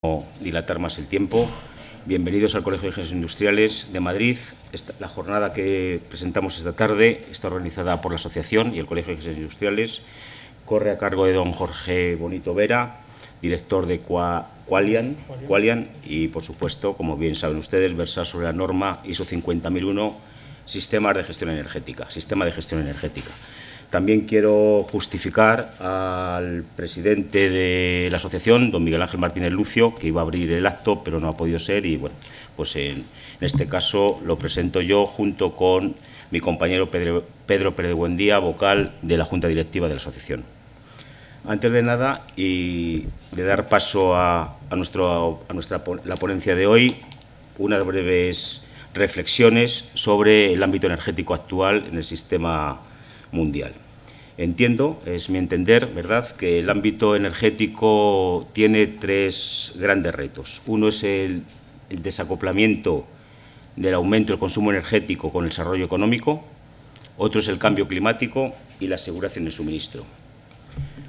No dilatar más el tiempo. Bienvenidos al Colegio de Ingenieros Industriales de Madrid. La jornada que presentamos esta tarde está organizada por la Asociación y el Colegio de Ingenieros Industriales. Corre a cargo de don Jorge Bonito Vera, director de Qualian, y, por supuesto, como bien saben ustedes, versar sobre la norma ISO 50001, Sistema de Gestión Energética. También quiero justificar al presidente de la asociación, don Miguel Ángel Martínez Lucio, que iba a abrir el acto, pero no ha podido ser, y bueno, pues en este caso lo presento yo junto con mi compañero Pedro Pérez de Buendía, vocal de la Junta Directiva de la asociación. Antes de nada, y de dar paso a la ponencia de hoy, unas breves reflexiones sobre el ámbito energético actual en el sistema mundial. Entiendo, es mi entender, ¿verdad?, que el ámbito energético tiene tres grandes retos. Uno es el desacoplamiento del aumento del consumo energético con el desarrollo económico, otro es el cambio climático y la seguridad en el suministro.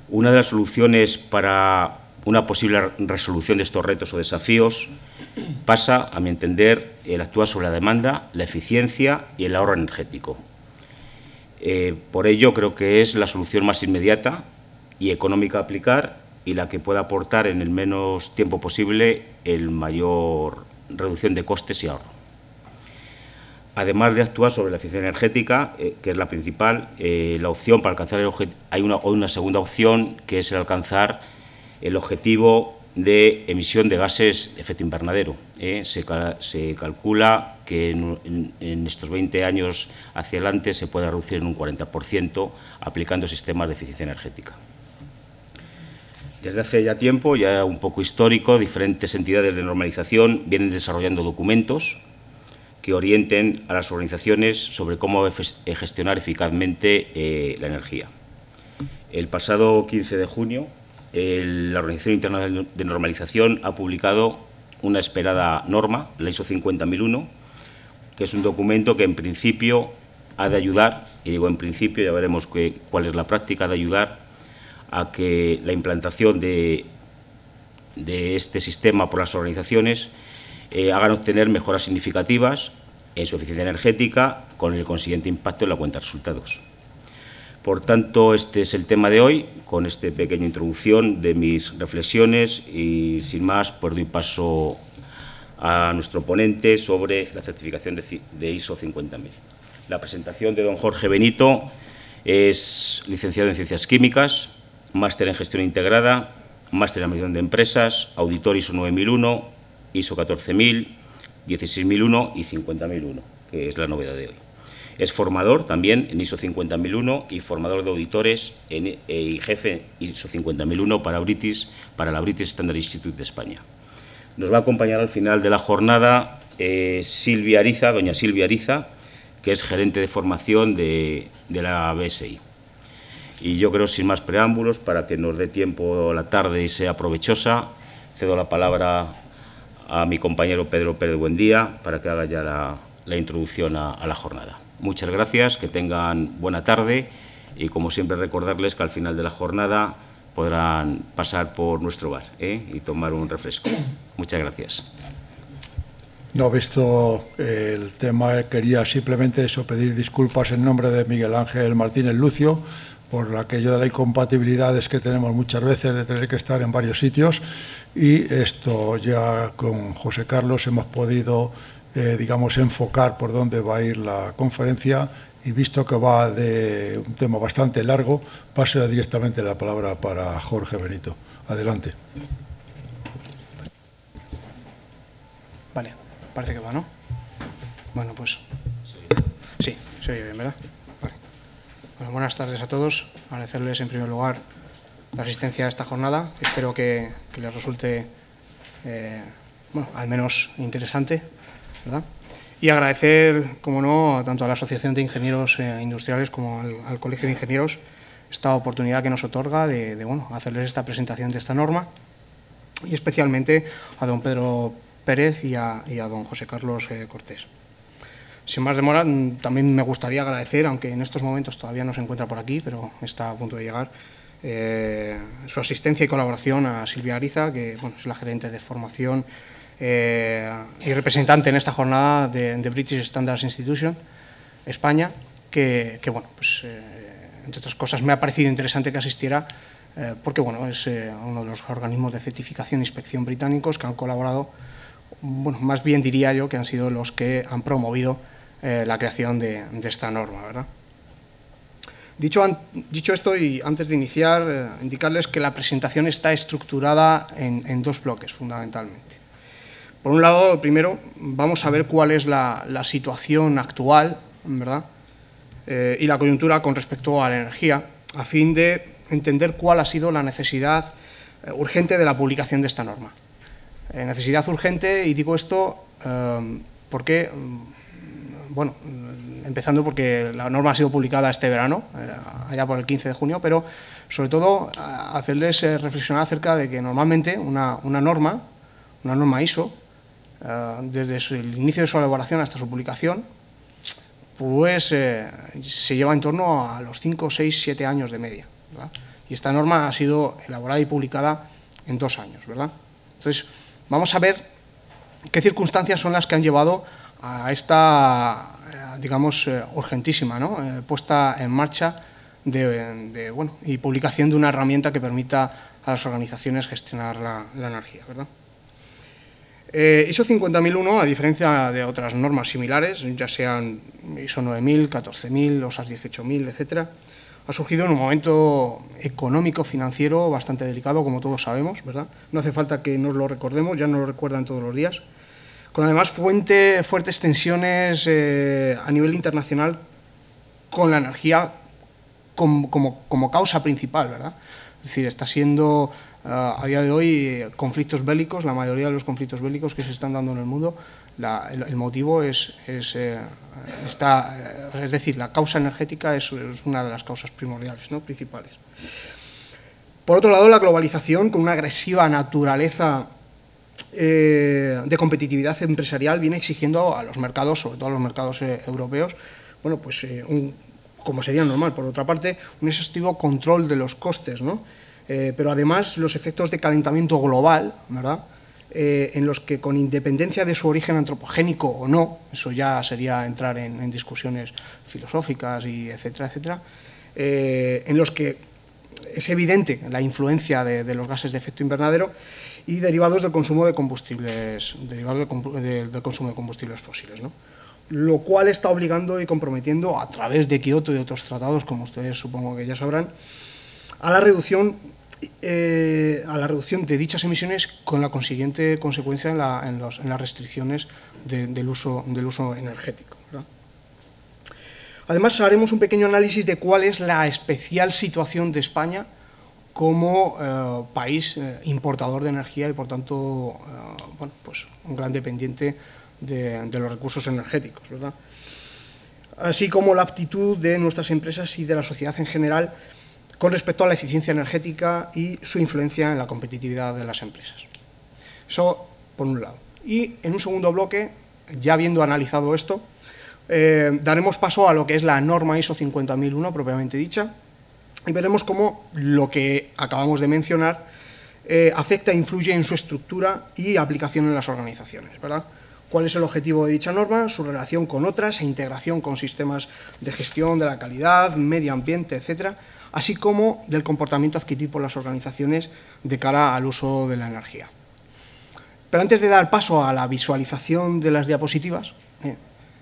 Una de las soluciones para una posible resolución de estos retos o desafíos pasa, a mi entender, el actuar sobre la demanda, la eficiencia y el ahorro energético. Por ello, creo que es la solución más inmediata y económica a aplicar y la que pueda aportar en el menos tiempo posible el mayor reducción de costes y ahorro. Además de actuar sobre la eficiencia energética, que es la principal, la opción para alcanzar el objetivo, hay una segunda opción, que es el alcanzar el objetivo de emisión de gases de efecto invernadero. Se calcula que en estos 20 años hacia adelante se puede reducir en un 40% aplicando sistemas de eficiencia energética. Desde hace ya tiempo, ya un poco histórico, diferentes entidades de normalización vienen desarrollando documentos que orienten a las organizaciones sobre cómo gestionar eficazmente la energía. El pasado 15 de junio, la Organización Internacional de Normalización ha publicado una esperada norma, la ISO 50001, que es un documento que en principio ha de ayudar, y digo en principio, ya veremos cuál es la práctica, ha de ayudar a que la implantación de este sistema por las organizaciones hagan obtener mejoras significativas en su eficiencia energética, con el consiguiente impacto en la cuenta de resultados. Por tanto, este es el tema de hoy, con esta pequeña introducción de mis reflexiones y, sin más, pues doy paso a nuestro ponente sobre la certificación de ISO 50000. La presentación de don Jorge Benito es licenciado en Ciencias Químicas, máster en Gestión Integrada, máster en Administración de Empresas, auditor ISO 9001, ISO 14000, 16001 y 50001, que es la novedad de hoy. Es formador también en ISO 50001 y formador de auditores y jefe ISO 50001 para la British Standard Institute de España. Nos va a acompañar al final de la jornada doña Silvia Ariza, que es gerente de formación de la BSI. Y yo creo, sin más preámbulos, para que nos dé tiempo la tarde y sea provechosa, cedo la palabra a mi compañero Pedro Pérez de Buendía para que haga ya la introducción a la jornada. Muchas gracias, que tengan buena tarde y, como siempre, recordarles que al final de la jornada podrán pasar por nuestro bar y tomar un refresco. Muchas gracias. No, visto el tema, quería simplemente pedir disculpas en nombre de Miguel Ángel Martínez Lucio por aquello de las incompatibilidades que tenemos muchas veces de tener que estar en varios sitios, y esto ya con José Carlos hemos podido digamos, enfocar por dónde va a ir la conferencia, y visto que va de un tema bastante largo, paso directamente la palabra para Jorge Benito. Adelante. Vale, parece que va, ¿no? Bueno, pues sí, se oye bien, ¿verdad? Vale. Bueno, buenas tardes a todos. Agradecerles en primer lugar la asistencia a esta jornada. Espero que les resulte, bueno, al menos interesante, ¿verdad? Y agradecer, como no, tanto a la Asociación de Ingenieros Industriales como al Colegio de Ingenieros esta oportunidad que nos otorga de bueno, hacerles esta presentación de esta norma, y especialmente a don Pedro Pérez y a don José Carlos Cortés. Sin más demora, también me gustaría agradecer, aunque en estos momentos todavía no se encuentra por aquí, pero está a punto de llegar, su asistencia y colaboración a Silvia Ariza, que bueno, es la gerente de formación y representante en esta jornada de British Standards Institution, España, que bueno, pues, entre otras cosas me ha parecido interesante que asistiera porque bueno, es uno de los organismos de certificación e inspección británicos que han colaborado, bueno, más bien diría yo que han sido los que han promovido la creación de esta norma, ¿verdad? Dicho esto, y antes de iniciar, indicarles que la presentación está estructurada en dos bloques, fundamentalmente. Por un lado, primero, vamos a ver cuál es la situación actual, ¿verdad?, y la coyuntura con respecto a la energía, a fin de entender cuál ha sido la necesidad urgente de la publicación de esta norma. Necesidad urgente, y digo esto porque, bueno, empezando porque la norma ha sido publicada este verano, allá por el 15 de junio, pero sobre todo hacerles reflexionar acerca de que normalmente una norma ISO, desde el inicio de su elaboración hasta su publicación, pues se lleva en torno a los 5, 6, 7 años de media, ¿verdad? Y esta norma ha sido elaborada y publicada en 2 años, ¿verdad? Entonces, vamos a ver qué circunstancias son las que han llevado a esta, digamos, urgentísima, ¿no?, puesta en marcha bueno, y publicación de una herramienta que permita a las organizaciones gestionar la energía, ¿verdad? ISO 50001, a diferencia de otras normas similares, ya sean ISO 9000, 14000, OSAS 18000, etcétera, ha surgido en un momento económico, financiero bastante delicado, como todos sabemos, ¿verdad? No hace falta que nos lo recordemos, ya nos lo recuerdan todos los días, con además fuertes tensiones a nivel internacional con la energía como causa principal, ¿verdad? Es decir, está siendo a día de hoy conflictos bélicos, la mayoría de los conflictos bélicos que se están dando en el mundo, el motivo es decir, la causa energética es una de las causas primordiales, ¿no?, principales. Por otro lado, la globalización, con una agresiva naturaleza de competitividad empresarial, viene exigiendo a los mercados, sobre todo a los mercados europeos, bueno, pues como sería normal, por otra parte, un exhaustivo control de los costes, ¿no? Pero además los efectos de calentamiento global, ¿verdad?, en los que, con independencia de su origen antropogénico o no, eso ya sería entrar en discusiones filosóficas y etcétera, etcétera, en los que es evidente la influencia de los gases de efecto invernadero y derivados del consumo de combustibles, del consumo de combustibles fósiles, ¿no? Lo cual está obligando y comprometiendo, a través de Kioto y otros tratados, como ustedes supongo que ya sabrán, a la reducción de dichas emisiones, con la consiguiente consecuencia en las restricciones del uso energético, ¿verdad? Además, haremos un pequeño análisis de cuál es la especial situación de España como país importador de energía y, por tanto, bueno, pues un gran dependiente de los recursos energéticos, ¿verdad? Así como la aptitud de nuestras empresas y de la sociedad en general con respecto a la eficiencia energética y su influencia en la competitividad de las empresas. Eso por un lado. Y en un segundo bloque, ya habiendo analizado esto, daremos paso a lo que es la norma ISO 50001 propiamente dicha, y veremos cómo lo que acabamos de mencionar afecta e influye en su estructura y aplicación en las organizaciones, ¿verdad? Cuál es el objetivo de dicha norma, su relación con otras e integración con sistemas de gestión de la calidad, medio ambiente, etcétera, así como del comportamiento adquirido por las organizaciones de cara al uso de la energía. Pero antes de dar paso a la visualización de las diapositivas,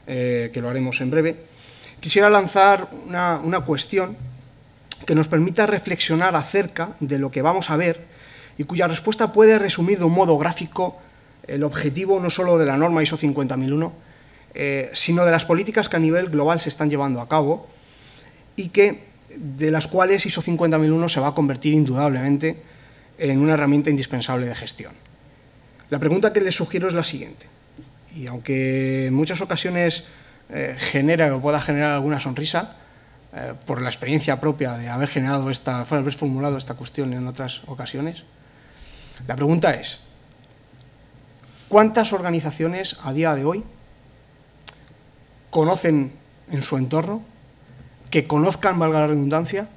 que lo haremos en breve, quisiera lanzar una cuestión que nos permita reflexionar acerca de lo que vamos a ver y cuya respuesta puede resumir de un modo gráfico el objetivo no solo de la norma ISO 50001, sino de las políticas que a nivel global se están llevando a cabo y de las cuales ISO 50001 se va a convertir indudablemente en una herramienta indispensable de gestión. La pregunta que les sugiero es la siguiente, y aunque en muchas ocasiones genera o pueda generar alguna sonrisa, por la experiencia propia de haber formulado esta cuestión en otras ocasiones, la pregunta es: ¿cuántas organizaciones a día de hoy conocen en su entorno, que conozcan, valga la redundancia,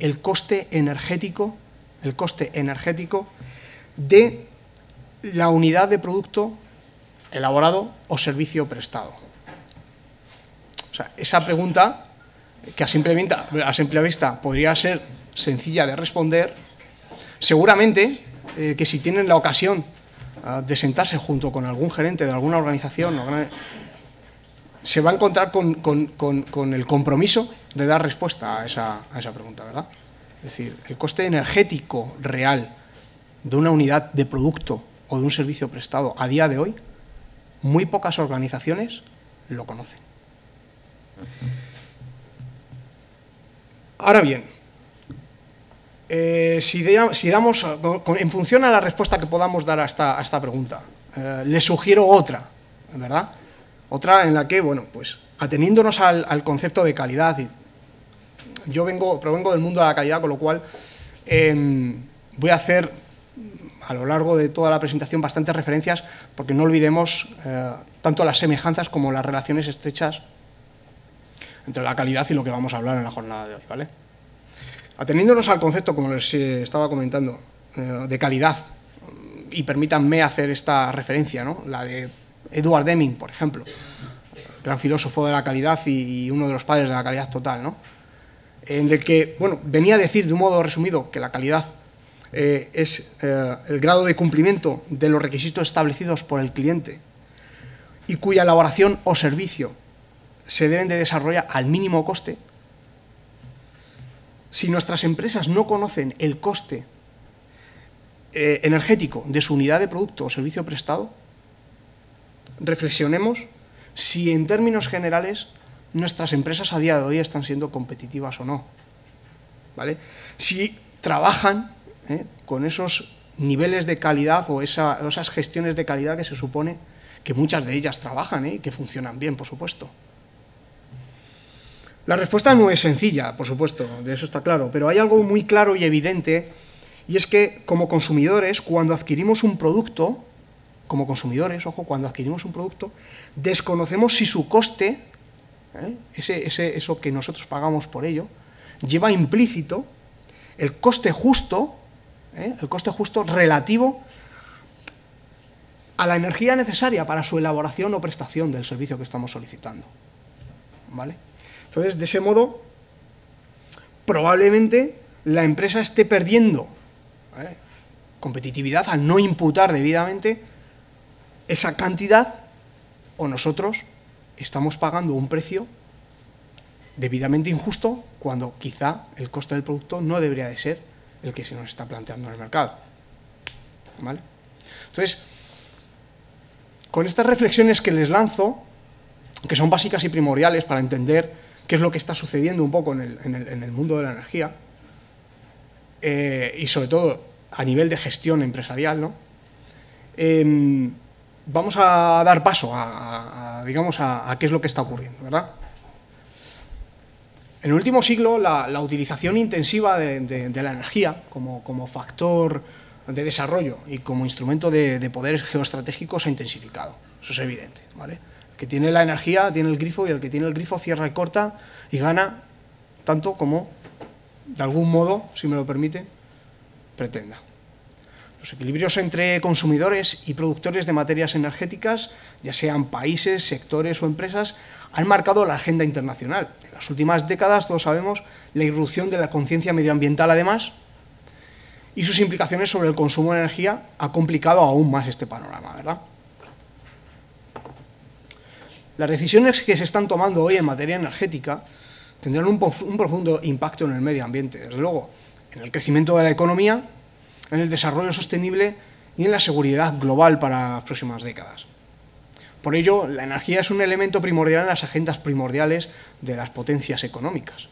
el coste energético de la unidad de producto elaborado o servicio prestado. O sea, esa pregunta, que a simple vista podría ser sencilla de responder, seguramente que si tienen la ocasión de sentarse junto con algún gerente de alguna organización, se va a encontrar con el compromiso de dar respuesta a esa pregunta, ¿verdad? Es decir, el coste energético real de una unidad de producto o de un servicio prestado a día de hoy, muy pocas organizaciones lo conocen. Ahora bien, si damos, en función a la respuesta que podamos dar a esta pregunta, les sugiero otra, ¿verdad? Otra en la que, bueno, pues ateniéndonos al concepto de calidad, yo provengo del mundo de la calidad, con lo cual voy a hacer a lo largo de toda la presentación bastantes referencias, porque no olvidemos tanto las semejanzas como las relaciones estrechas entre la calidad y lo que vamos a hablar en la jornada de hoy, ¿vale? Ateniéndonos al concepto, como les estaba comentando, de calidad, y permítanme hacer esta referencia, ¿no? La de Edward Deming, por ejemplo, gran filósofo de la calidad y uno de los padres de la calidad total, ¿no? En el que, bueno, venía a decir de un modo resumido que la calidad es el grado de cumplimiento de los requisitos establecidos por el cliente y cuya elaboración o servicio se deben de desarrollar al mínimo coste. Si nuestras empresas no conocen el coste energético de su unidad de producto o servicio prestado, reflexionemos si en términos generales nuestras empresas a día de hoy están siendo competitivas o no, ¿vale? Si trabajan con esos niveles de calidad o esas gestiones de calidad que se supone que muchas de ellas trabajan y que funcionan bien, por supuesto. La respuesta no es sencilla, por supuesto, de eso está claro, pero hay algo muy claro y evidente, y es que como consumidores, cuando adquirimos un producto, cuando adquirimos un producto, desconocemos si su coste, eso que nosotros pagamos por ello, lleva implícito el coste justo relativo a la energía necesaria para su elaboración o prestación del servicio que estamos solicitando, ¿vale? Entonces, de ese modo, probablemente la empresa esté perdiendo competitividad al no imputar debidamente esa cantidad, o nosotros estamos pagando un precio debidamente injusto cuando quizá el coste del producto no debería de ser el que se nos está planteando en el mercado, ¿vale? Entonces, con estas reflexiones que les lanzo, que son básicas y primordiales para entender qué es lo que está sucediendo un poco en el mundo de la energía, y sobre todo a nivel de gestión empresarial, ¿no? Vamos a dar paso digamos, a qué es lo que está ocurriendo, ¿verdad? En el último siglo, la utilización intensiva de la energía como factor de desarrollo y como instrumento de poderes geoestratégicos ha intensificado. Eso es evidente, ¿vale? El que tiene la energía tiene el grifo, y el que tiene el grifo cierra y corta y gana tanto como, de algún modo, si me lo permite, pretenda. Los equilibrios entre consumidores y productores de materias energéticas, ya sean países, sectores o empresas, han marcado la agenda internacional. En las últimas décadas, todos sabemos, la irrupción de la conciencia medioambiental, además, y sus implicaciones sobre el consumo de energía ha complicado aún más este panorama, ¿verdad? Las decisiones que se están tomando hoy en materia energética tendrán un profundo impacto en el medio ambiente, desde luego, en el crecimiento de la economía, en el desarrollo sostenible y en la seguridad global para las próximas décadas. Por ello, la energía es un elemento primordial en las agendas primordiales de las potencias económicas.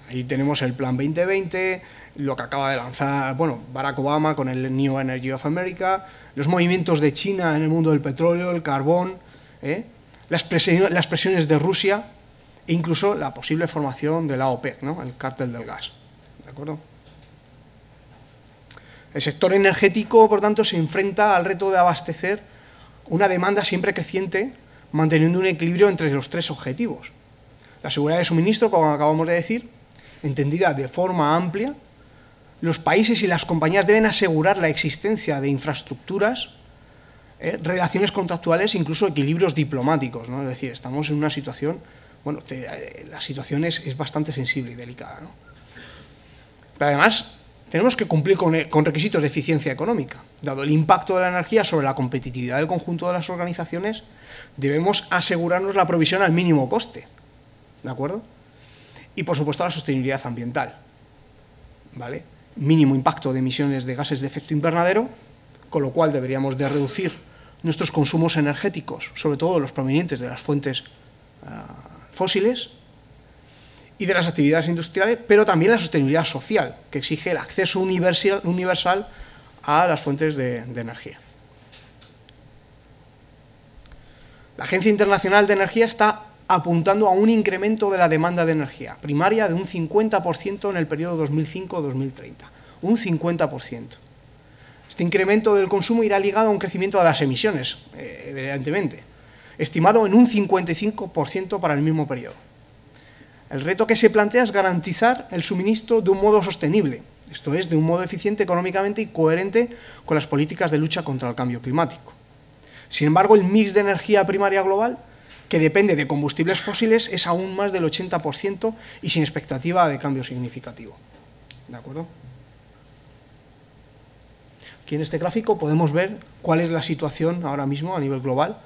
Ahí tenemos el Plan 2020, lo que acaba de lanzar, bueno, Barack Obama con el New Energy of America, los movimientos de China en el mundo del petróleo, el carbón, las presiones de Rusia e incluso la posible formación de la OPEC, ¿no? El cártel del gas, ¿de acuerdo? El sector energético, por tanto, se enfrenta al reto de abastecer una demanda siempre creciente, manteniendo un equilibrio entre los tres objetivos: la seguridad de suministro, como acabamos de decir, entendida de forma amplia, los países y las compañías deben asegurar la existencia de infraestructuras, relaciones contractuales e incluso equilibrios diplomáticos, ¿no? Es decir, estamos en una situación, bueno, la situación es bastante sensible y delicada, ¿no? Pero además, tenemos que cumplir con requisitos de eficiencia económica. Dado el impacto de la energía sobre la competitividad del conjunto de las organizaciones, debemos asegurarnos la provisión al mínimo coste, ¿de acuerdo? Y, por supuesto, la sostenibilidad ambiental, ¿vale? Mínimo impacto de emisiones de gases de efecto invernadero, con lo cual deberíamos de reducir nuestros consumos energéticos, sobre todo los provenientes de las fuentes fósiles y de las actividades industriales, pero también la sostenibilidad social, que exige el acceso universal a las fuentes de energía. La Agencia Internacional de Energía está apuntando a un incremento de la demanda de energía primaria de un 50% en el periodo 2005-2030. Un 50%. Este incremento del consumo irá ligado a un crecimiento de las emisiones, evidentemente, estimado en un 55% para el mismo periodo. El reto que se plantea es garantizar el suministro de un modo sostenible, esto es, de un modo eficiente económicamente y coherente con las políticas de lucha contra el cambio climático. Sin embargo, el mix de energía primaria global, que depende de combustibles fósiles, es aún más del 80% y sin expectativa de cambio significativo. ¿De acuerdo? Aquí en este gráfico podemos ver cuál es la situación ahora mismo a nivel global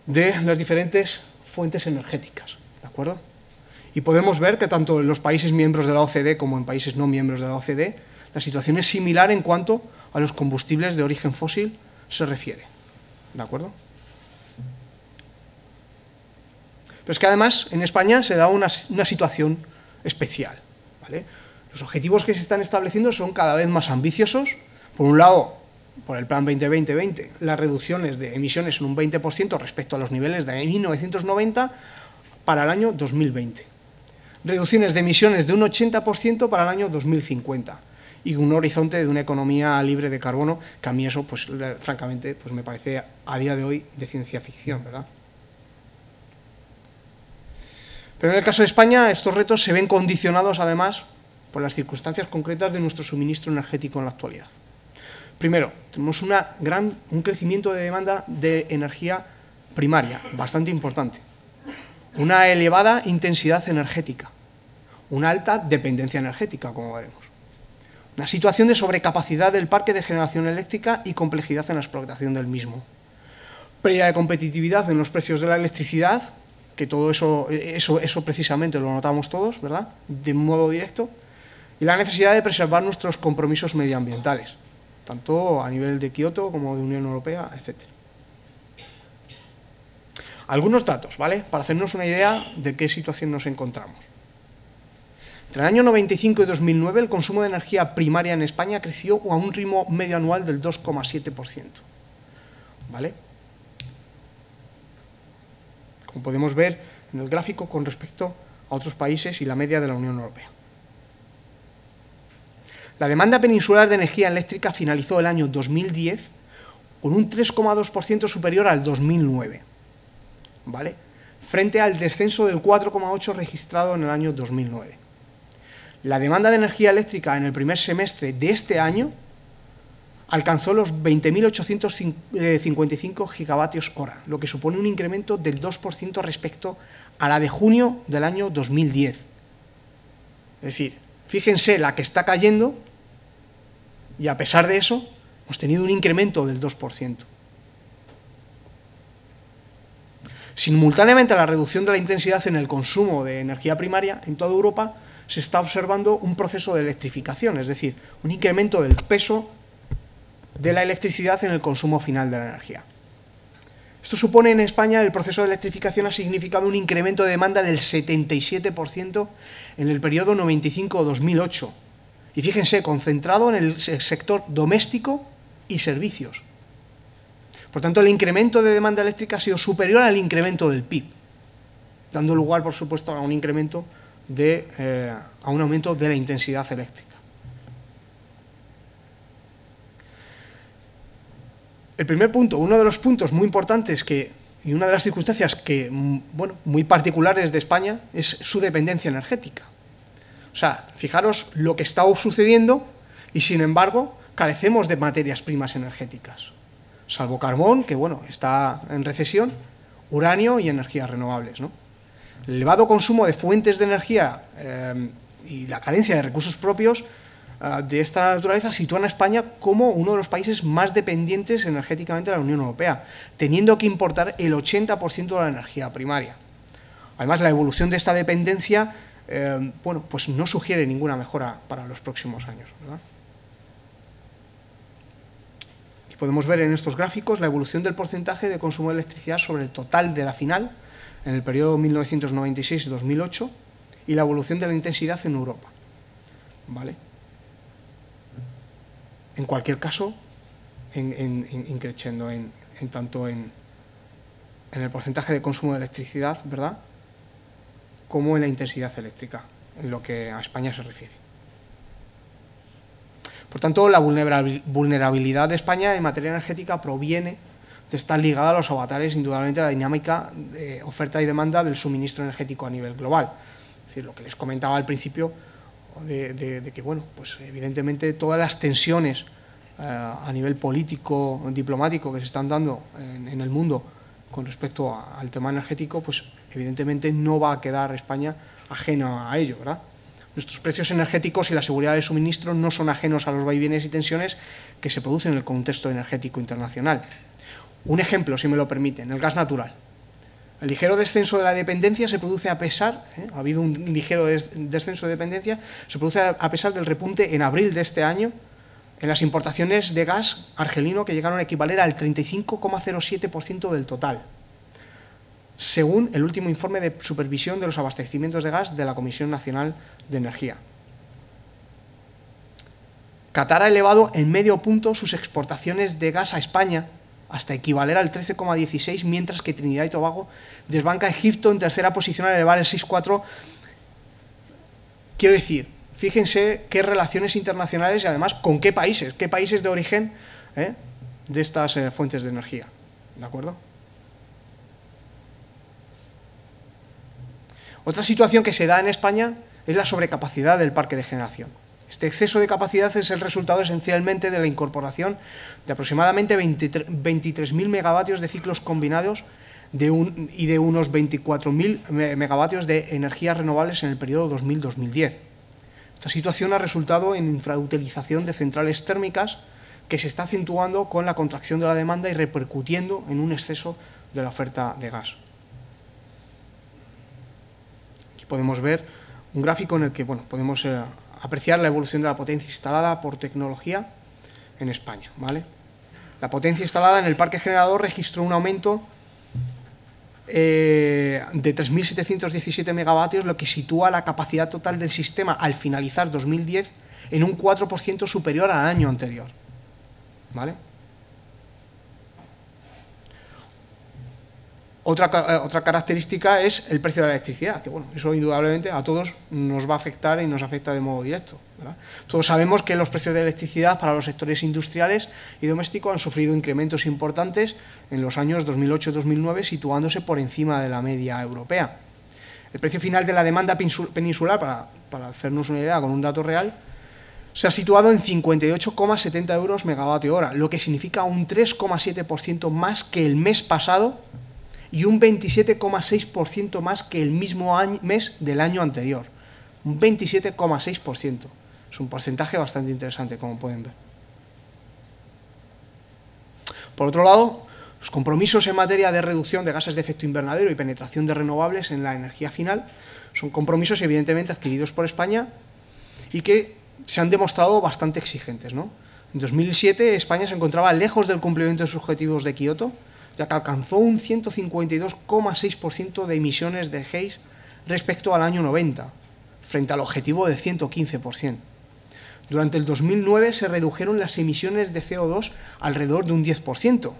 de las diferentes fuentes energéticas. ¿De acuerdo? Y podemos ver que tanto en los países miembros de la OCDE como en países no miembros de la OCDE, la situación es similar en cuanto a los combustibles de origen fósil se refiere. ¿De acuerdo? Pero es que además en España se da una situación especial, ¿vale? Los objetivos que se están estableciendo son cada vez más ambiciosos. Por un lado, por el Plan 2020, las reducciones de emisiones en un 20% respecto a los niveles de 1990 para el año 2020. Reducciones de emisiones de un 80% para el año 2050 y un horizonte de una economía libre de carbono, que a mí eso, pues francamente, pues me parece a día de hoy de ciencia ficción, ¿verdad? Pero en el caso de España, estos retos se ven condicionados, además, por las circunstancias concretas de nuestro suministro energético en la actualidad. Primero, tenemos un crecimiento de demanda de energía primaria, bastante importante. Una elevada intensidad energética. Una alta dependencia energética, como veremos. Una situación de sobrecapacidad del parque de generación eléctrica y complejidad en la explotación del mismo. Pérdida de competitividad en los precios de la electricidad, que todo eso precisamente lo notamos todos, ¿verdad?, de modo directo, y la necesidad de preservar nuestros compromisos medioambientales, tanto a nivel de Kioto como de Unión Europea, etc. Algunos datos, ¿vale?, para hacernos una idea de qué situación nos encontramos. Entre el año 95 y 2009, el consumo de energía primaria en España creció a un ritmo medio anual del 2,7%, ¿vale? Como podemos ver en el gráfico con respecto a otros países y la media de la Unión Europea. La demanda peninsular de energía eléctrica finalizó el año 2010 con un 3,2% superior al 2009, ¿vale?, frente al descenso del 4,8% registrado en el año 2009. La demanda de energía eléctrica en el primer semestre de este año alcanzó los 20.855 gigavatios hora, lo que supone un incremento del 2% respecto a la de junio del año 2010. Es decir, fíjense la que está cayendo y a pesar de eso hemos tenido un incremento del 2%. Simultáneamente a la reducción de la intensidad en el consumo de energía primaria en toda Europa se está observando un proceso de electrificación, es decir, un incremento del peso de la electricidad en el consumo final de la energía. Esto supone en España, el proceso de electrificación ha significado un incremento de demanda del 77% en el periodo 95-2008. Y fíjense, concentrado en el sector doméstico y servicios. Por tanto, el incremento de demanda eléctrica ha sido superior al incremento del PIB, dando lugar, por supuesto, a un incremento a un aumento de la intensidad eléctrica. El primer punto, uno de los puntos muy importantes y una de las circunstancias que, bueno, muy particulares de España es su dependencia energética. O sea, fijaros lo que está sucediendo y, sin embargo, carecemos de materias primas energéticas, salvo carbón, que bueno, está en recesión, uranio y energías renovables, ¿no? El elevado consumo de fuentes de energía y la carencia de recursos propios de esta naturaleza sitúan a España como uno de los países más dependientes energéticamente de la Unión Europea, teniendo que importar el 80% de la energía primaria. Además, la evolución de esta dependencia bueno, pues no sugiere ninguna mejora para los próximos años, ¿verdad? Aquí podemos ver en estos gráficos la evolución del porcentaje de consumo de electricidad sobre el total de la final en el periodo 1996-2008 y la evolución de la intensidad en Europa, ¿vale? En cualquier caso, increciendo tanto en el porcentaje de consumo de electricidad, ¿verdad?, como en la intensidad eléctrica, en lo que a España se refiere. Por tanto, la vulnerabilidad de España en materia energética proviene de estar ligada a los avatares, indudablemente, a la dinámica de oferta y demanda del suministro energético a nivel global. Es decir, lo que les comentaba al principio, de que, bueno, pues evidentemente todas las tensiones a nivel político, diplomático que se están dando en el mundo con respecto al tema energético, pues evidentemente no va a quedar España ajena a ello, ¿verdad? Nuestros precios energéticos y la seguridad de suministro no son ajenos a los vaivenes y tensiones que se producen en el contexto energético internacional. Un ejemplo, si me lo permiten, el gas natural. El ligero descenso de la dependencia se produce a pesar, ha habido un ligero descenso de dependencia, se produce a pesar del repunte en abril de este año en las importaciones de gas argelino, que llegaron a equivaler al 35,07% del total, según el último informe de supervisión de los abastecimientos de gas de la Comisión Nacional de Energía. Qatar ha elevado en medio punto sus exportaciones de gas a España hasta equivaler al 13,16, mientras que Trinidad y Tobago desbanca a Egipto en tercera posición al elevar el 6,4. Quiero decir, fíjense qué relaciones internacionales y además con qué países de origen de estas fuentes de energía, ¿de acuerdo? Otra situación que se da en España es la sobrecapacidad del parque de generación. Este exceso de capacidad es el resultado esencialmente de la incorporación de aproximadamente 23.000 megavatios de ciclos combinados y de unos 24.000 megavatios de energías renovables en el periodo 2000-2010. Esta situación ha resultado en infrautilización de centrales térmicas que se está acentuando con la contracción de la demanda y repercutiendo en un exceso de la oferta de gas. Aquí podemos ver un gráfico en el que, bueno, podemos apreciar la evolución de la potencia instalada por tecnología en España, ¿vale? La potencia instalada en el parque generador registró un aumento de 3.717 megavatios, lo que sitúa la capacidad total del sistema al finalizar 2010 en un 4% superior al año anterior, ¿vale? Otra característica es el precio de la electricidad, que bueno, eso indudablemente a todos nos va a afectar y nos afecta de modo directo, ¿verdad? Todos sabemos que los precios de electricidad para los sectores industriales y domésticos han sufrido incrementos importantes en los años 2008-2009, situándose por encima de la media europea. El precio final de la demanda peninsular, para hacernos una idea con un dato real, se ha situado en 58,70 euros megavatio hora, lo que significa un 3,7% más que el mes pasado y un 27,6% más que el mismo mes del año anterior. Un 27,6%. Es un porcentaje bastante interesante, como pueden ver. Por otro lado, los compromisos en materia de reducción de gases de efecto invernadero y penetración de renovables en la energía final son compromisos evidentemente adquiridos por España y que se han demostrado bastante exigentes, ¿no? En 2007 España se encontraba lejos del cumplimiento de sus objetivos de Kioto, ya que alcanzó un 152,6% de emisiones de GEIS respecto al año 90, frente al objetivo de 115%. Durante el 2009 se redujeron las emisiones de CO2 alrededor de un 10%,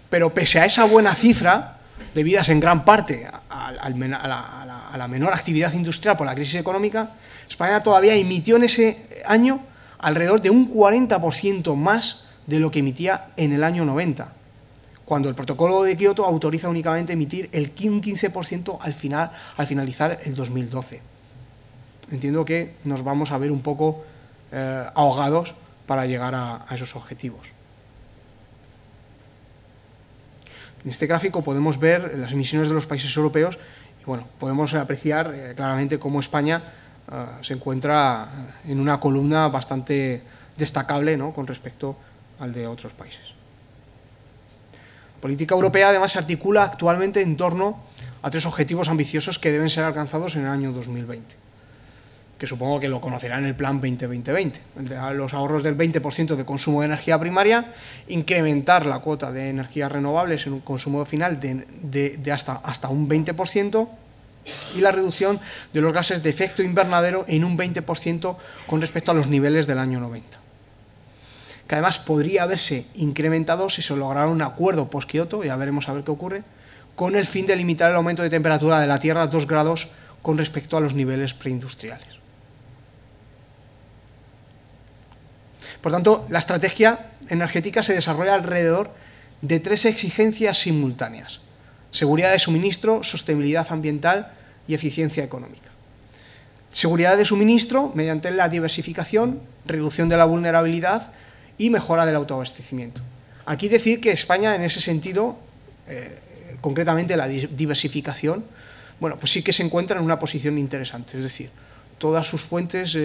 pero pese a esa buena cifra, debidas en gran parte a la menor actividad industrial por la crisis económica, España todavía emitió en ese año alrededor de un 40% más de lo que emitía en el año 90, cuando el protocolo de Kioto autoriza únicamente emitir el 15% al finalizar el 2012. entiendo que nos vamos a ver un poco ahogados para llegar a esos objetivos. En este gráfico podemos ver las emisiones de los países europeos y bueno, podemos apreciar claramente cómo España se encuentra en una columna bastante destacable, ¿no?, con respecto al de otros países. La política europea además se articula actualmente en torno a 3 objetivos ambiciosos que deben ser alcanzados en el año 2020, que supongo que lo conocerán en el Plan 2020. Los ahorros del 20% de consumo de energía primaria, incrementar la cuota de energías renovables en un consumo final de hasta un 20% y la reducción de los gases de efecto invernadero en un 20% con respecto a los niveles del año 90. Que además podría haberse incrementado si se lograra un acuerdo post-Kioto, ya veremos a ver qué ocurre, con el fin de limitar el aumento de temperatura de la Tierra a 2 grados con respecto a los niveles preindustriales. Por tanto, la estrategia energética se desarrolla alrededor de 3 exigencias simultáneas: seguridad de suministro, sostenibilidad ambiental y eficiencia económica. Seguridad de suministro mediante la diversificación, reducción de la vulnerabilidad y mejora del autoabastecimiento. Aquí decir que España en ese sentido, concretamente la diversificación, bueno, pues sí que se encuentra en una posición interesante, es decir, todas sus fuentes,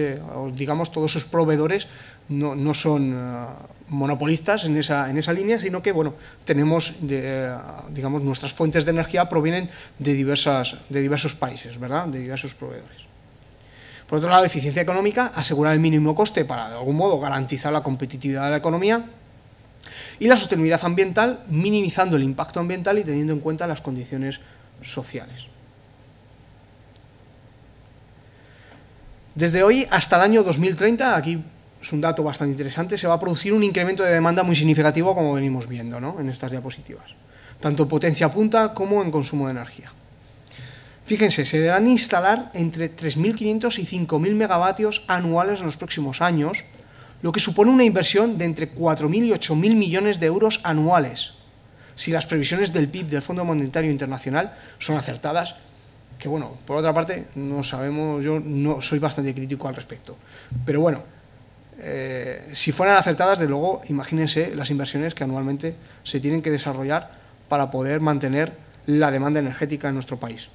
digamos, todos sus proveedores no son monopolistas en esa línea, sino que, bueno, tenemos, digamos, nuestras fuentes de energía provienen de diversos países, ¿verdad?, de diversos proveedores. Por otro lado, eficiencia económica, asegurar el mínimo coste para, de algún modo, garantizar la competitividad de la economía. Y la sostenibilidad ambiental, minimizando el impacto ambiental y teniendo en cuenta las condiciones sociales. Desde hoy hasta el año 2030, aquí es un dato bastante interesante, se va a producir un incremento de demanda muy significativo, como venimos viendo, ¿no?, en estas diapositivas, tanto en potencia punta como en consumo de energía. Fíjense, se deberán instalar entre 3.500 y 5.000 megavatios anuales en los próximos años, lo que supone una inversión de entre 4.000 y 8.000 millones de euros anuales, si las previsiones del PIB del Fondo Monetario Internacional son acertadas, que bueno, por otra parte, no sabemos, yo no soy bastante crítico al respecto, pero bueno, si fueran acertadas, de luego, imagínense las inversiones que anualmente se tienen que desarrollar para poder mantener la demanda energética en nuestro país.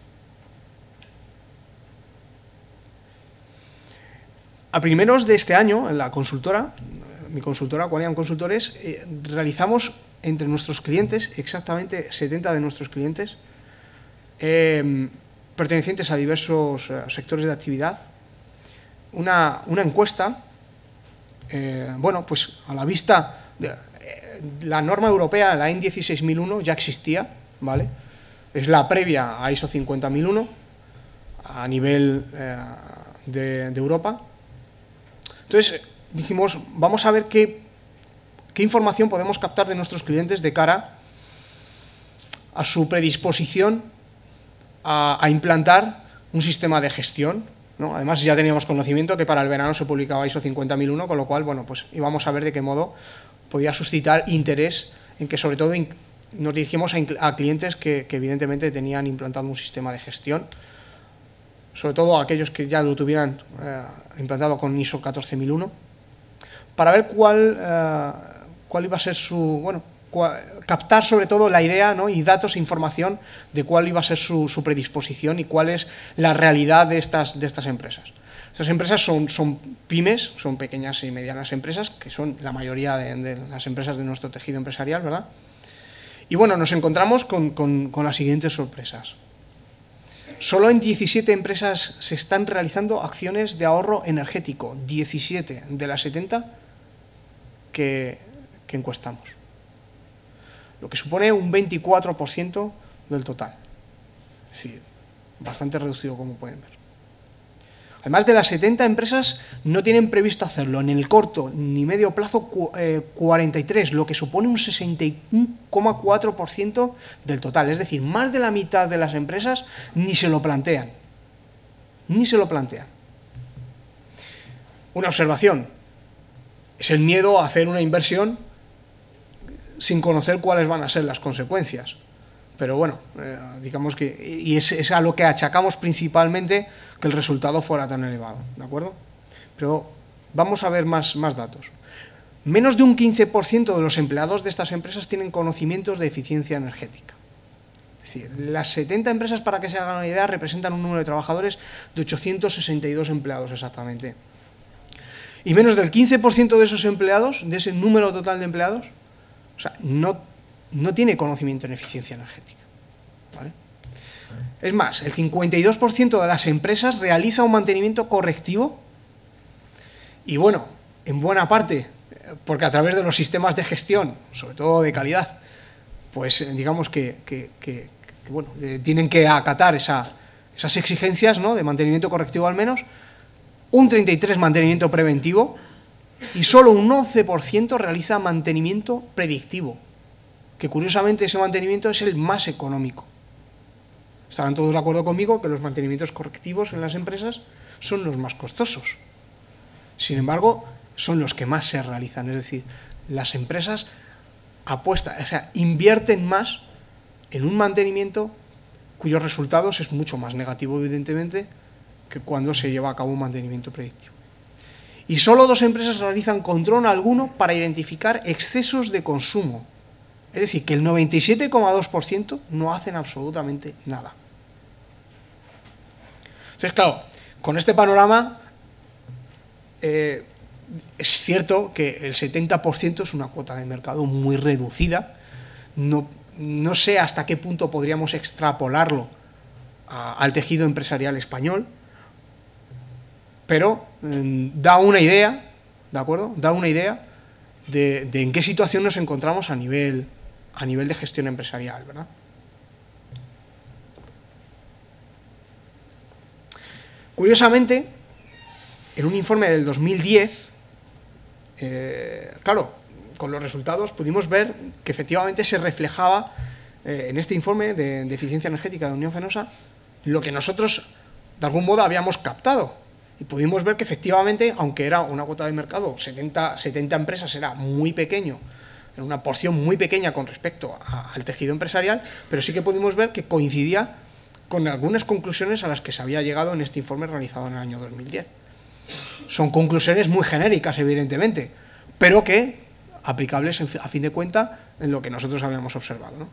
A primeros de este año, en la consultora, mi consultora, Qualiam Consultores, realizamos entre nuestros clientes, exactamente 70 de nuestros clientes, pertenecientes a diversos sectores de actividad, una encuesta, bueno, pues a la vista, la norma europea, la EN 16001, ya existía, ¿vale? Es la previa a ISO 50001 a nivel de Europa. Entonces dijimos, vamos a ver qué información podemos captar de nuestros clientes de cara a su predisposición a implantar un sistema de gestión, ¿no? Además, ya teníamos conocimiento que para el verano se publicaba ISO 50001, con lo cual, bueno, pues íbamos a ver de qué modo podía suscitar interés en que, sobre todo, nos dirigimos a clientes que evidentemente tenían implantado un sistema de gestión, sobre todo a aquellos que ya lo tuvieran implantado con ISO 14001, para ver cuál iba a ser su, bueno, captar sobre todo la idea, ¿no?, y datos e información de cuál iba a ser su predisposición y cuál es la realidad de estas empresas. Estas empresas son pymes, son pequeñas y medianas empresas, que son la mayoría de las empresas de nuestro tejido empresarial, ¿verdad? Y bueno, nos encontramos con las siguientes sorpresas. Solo en 17 empresas se están realizando acciones de ahorro energético, 17 de las 70 que encuestamos, lo que supone un 24% del total, es decir, bastante reducido, como pueden ver. Además, de las 70 empresas no tienen previsto hacerlo en el corto ni medio plazo 43, lo que supone un 61,4% del total. Es decir, más de la mitad de las empresas ni se lo plantean. Ni se lo plantean. Una observación es el miedo a hacer una inversión sin conocer cuáles van a ser las consecuencias. pero bueno, digamos que, y es a lo que achacamos principalmente que el resultado fuera tan elevado, ¿de acuerdo? Pero vamos a ver más datos. Menos de un 15% de los empleados de estas empresas tienen conocimientos de eficiencia energética. Es decir, las 70 empresas, para que se hagan una idea, representan un número de trabajadores de 862 empleados exactamente. Y menos del 15% de esos empleados, de ese número total de empleados, o sea, no tiene conocimiento en eficiencia energética, ¿vale? Es más, el 52% de las empresas realiza un mantenimiento correctivo y, bueno, en buena parte, porque a través de los sistemas de gestión, sobre todo de calidad, pues digamos que bueno, tienen que acatar esas exigencias, ¿no?, de mantenimiento correctivo al menos, un 33% mantenimiento preventivo y solo un 11% realiza mantenimiento predictivo, que curiosamente ese mantenimiento es el más económico. Estarán todos de acuerdo conmigo que los mantenimientos correctivos en las empresas son los más costosos. Sin embargo, son los que más se realizan, es decir, las empresas apuestan, o sea, invierten más en un mantenimiento cuyos resultados es mucho más negativo, evidentemente, que cuando se lleva a cabo un mantenimiento predictivo. Y solo 2 empresas realizan control alguno para identificar excesos de consumo. Es decir, que el 97,2% no hacen absolutamente nada. Entonces, claro, con este panorama es cierto que el 70% es una cuota de mercado muy reducida. No sé hasta qué punto podríamos extrapolarlo al tejido empresarial español, pero da una idea, ¿de acuerdo? Da una idea de en qué situación nos encontramos a nivel de gestión empresarial, ¿verdad? Curiosamente, en un informe del 2010, claro, con los resultados pudimos ver que efectivamente se reflejaba en este informe de eficiencia energética de Unión Fenosa lo que nosotros de algún modo habíamos captado. Y pudimos ver que efectivamente, aunque era una cuota de mercado, 70 empresas, era muy pequeño, era una porción muy pequeña con respecto al tejido empresarial, pero sí que pudimos ver que coincidía con algunas conclusiones a las que se había llegado en este informe realizado en el año 2010. Son conclusiones muy genéricas, evidentemente, pero que aplicables a fin de cuentas en lo que nosotros habíamos observado, ¿no?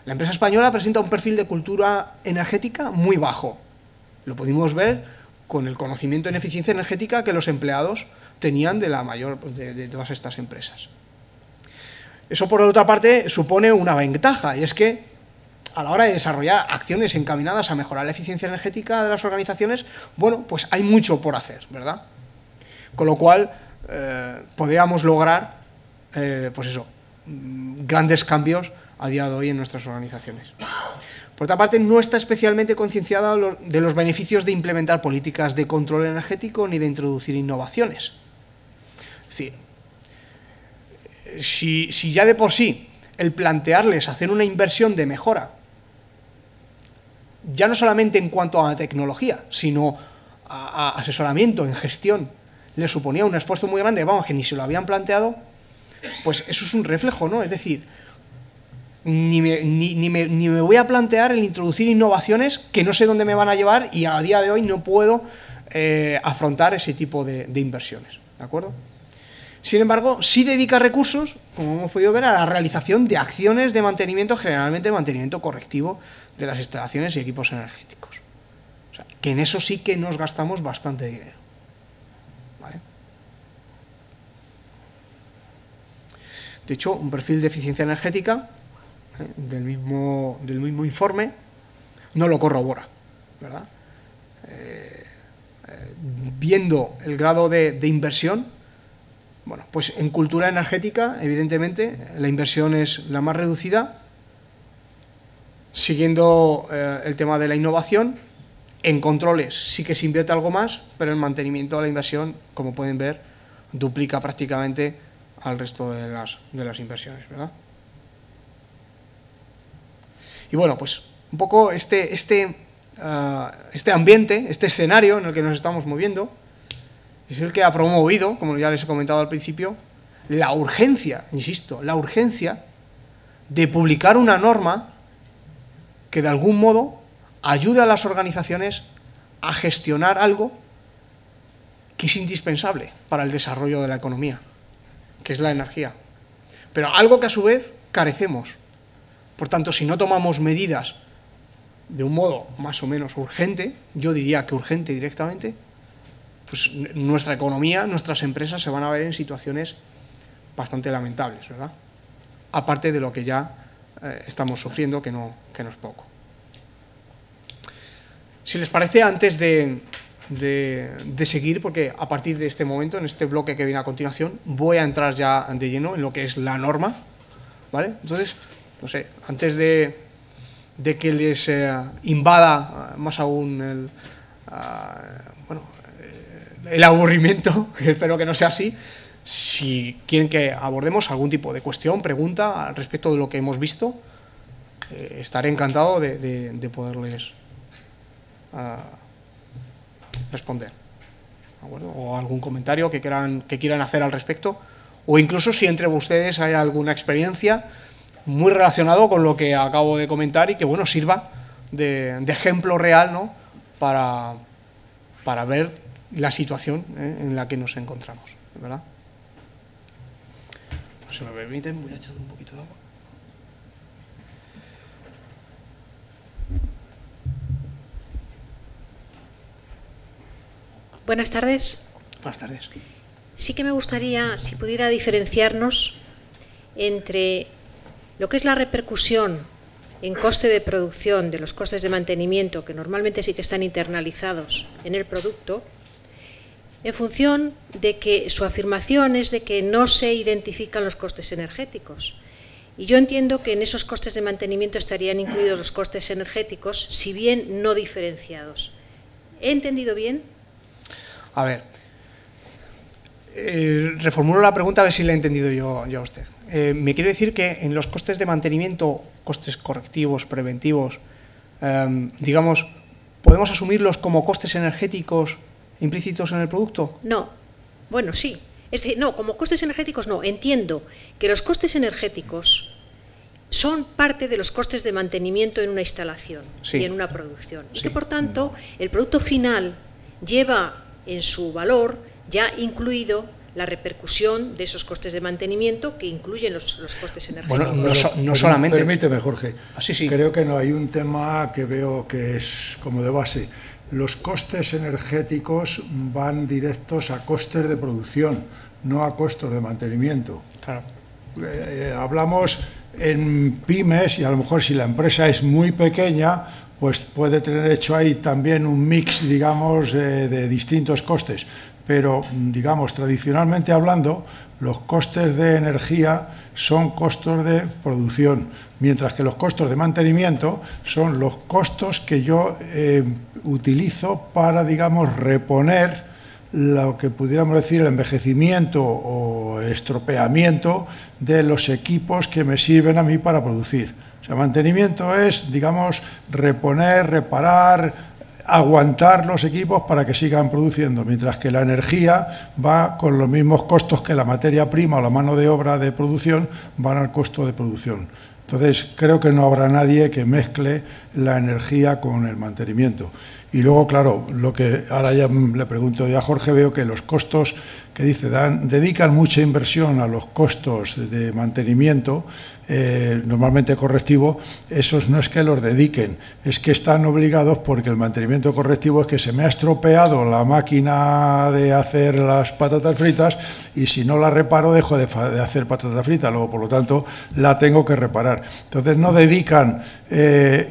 La empresa española presenta un perfil de cultura energética muy bajo. Lo pudimos ver con el conocimiento en eficiencia energética que los empleados tenían de todas estas empresas. Eso, por otra parte, supone una ventaja, y es que a la hora de desarrollar acciones encaminadas a mejorar la eficiencia energética de las organizaciones, bueno, pues hay mucho por hacer, ¿verdad? Con lo cual, podríamos lograr, pues eso, grandes cambios a día de hoy en nuestras organizaciones. Por otra parte, no está especialmente concienciada de los beneficios de implementar políticas de control energético ni de introducir innovaciones. Es decir, si ya de por sí el plantearles hacer una inversión de mejora, ya no solamente en cuanto a la tecnología, sino a asesoramiento en gestión, les suponía un esfuerzo muy grande, vamos, que ni se lo habían planteado, pues eso es un reflejo, ¿no? Es decir, ni me voy a plantear el introducir innovaciones que no sé dónde me van a llevar y a día de hoy no puedo afrontar ese tipo de inversiones, ¿de acuerdo? Sin embargo, sí dedica recursos, como hemos podido ver, a la realización de acciones de mantenimiento, generalmente mantenimiento correctivo de las instalaciones y equipos energéticos. O sea, que en eso sí que nos gastamos bastante dinero, ¿vale? De hecho, un perfil de eficiencia energética del mismo informe no lo corrobora, ¿verdad? Viendo el grado de inversión, bueno, pues en cultura energética, evidentemente, la inversión es la más reducida, siguiendo el tema de la innovación. En controles sí que se invierte algo más, pero en mantenimiento la inversión, como pueden ver, duplica prácticamente al resto de las inversiones, ¿verdad? Y bueno, pues un poco este ambiente, este escenario en el que nos estamos moviendo, es el que ha promovido, como ya les he comentado al principio, la urgencia, insisto, la urgencia de publicar una norma que de algún modo ayude a las organizaciones a gestionar algo que es indispensable para el desarrollo de la economía, que es la energía. Pero algo que a su vez carecemos. Por tanto, si no tomamos medidas de un modo más o menos urgente, yo diría que urgente directamente, pues nuestra economía, nuestras empresas se van a ver en situaciones bastante lamentables, ¿verdad? Aparte de lo que ya estamos sufriendo, que no es poco. Si les parece, antes de seguir, porque a partir de este momento, en este bloque que viene a continuación, voy a entrar ya de lleno en lo que es la norma, ¿vale? Entonces, no sé, antes de que les invada más aún el aburrimiento, que espero que no sea así, si quieren que abordemos algún tipo de cuestión, pregunta al respecto de lo que hemos visto, estaré encantado de poderles responder, ¿de acuerdo? O algún comentario que quieran hacer al respecto, o incluso si entre ustedes hay alguna experiencia muy relacionado con lo que acabo de comentar y que, bueno, sirva de ejemplo real, ¿no?, para ver la situación en la que nos encontramos, ¿verdad? Si me permiten, voy a echar un poquito de agua. Buenas tardes. Buenas tardes. Sí que me gustaría, si pudiera diferenciarnos entre lo que es la repercusión en coste de producción de los costes de mantenimiento, que normalmente sí que están internalizados en el producto, en función de que su afirmación es de que no se identifican los costes energéticos. Y yo entiendo que en esos costes de mantenimiento estarían incluidos los costes energéticos, si bien no diferenciados. ¿He entendido bien? A ver, reformulo la pregunta a ver si la he entendido yo a usted. Me quiere decir que en los costes de mantenimiento, costes correctivos, preventivos, digamos, ¿podemos asumirlos como costes energéticos implícitos en el producto? No. Bueno, sí. Es decir, no, como costes energéticos no. Entiendo que los costes energéticos son parte de los costes de mantenimiento en una instalación, sí, y en una producción. Sí. Y que, por tanto, el producto final lleva en su valor ya incluido la repercusión de esos costes de mantenimiento que incluyen los costes energéticos. Bueno, no solamente... Permíteme, Jorge. Sí. Creo que no hay un tema que veo que es como de base. Los costes energéticos van directos a costes de producción, no a costos de mantenimiento. Claro. Hablamos en pymes y a lo mejor si la empresa es muy pequeña, pues puede tener hecho ahí también un mix, digamos, de distintos costes. Pero, digamos, tradicionalmente hablando, los costes de energía son costos de producción, mientras que los costos de mantenimiento son los costos que yo utilizo para, digamos, reponer lo que pudiéramos decir el envejecimiento o estropeamiento de los equipos que me sirven a mí para producir. O sea, mantenimiento es, digamos, reponer, reparar, aguantar los equipos para que sigan produciendo, mientras que la energía va con los mismos costos que la materia prima o la mano de obra de producción van al costo de producción. Entonces, creo que no habrá nadie que mezcle la energía con el mantenimiento. Y luego, claro, lo que ahora ya le pregunto yo a Jorge, veo que los costos que dice, dedican mucha inversión a los costos de mantenimiento, normalmente correctivo, esos no es que los dediquen, es que están obligados porque el mantenimiento correctivo es que se me ha estropeado la máquina de hacer las patatas fritas y si no la reparo dejo de hacer patatas fritas, luego por lo tanto la tengo que reparar. Entonces no dedican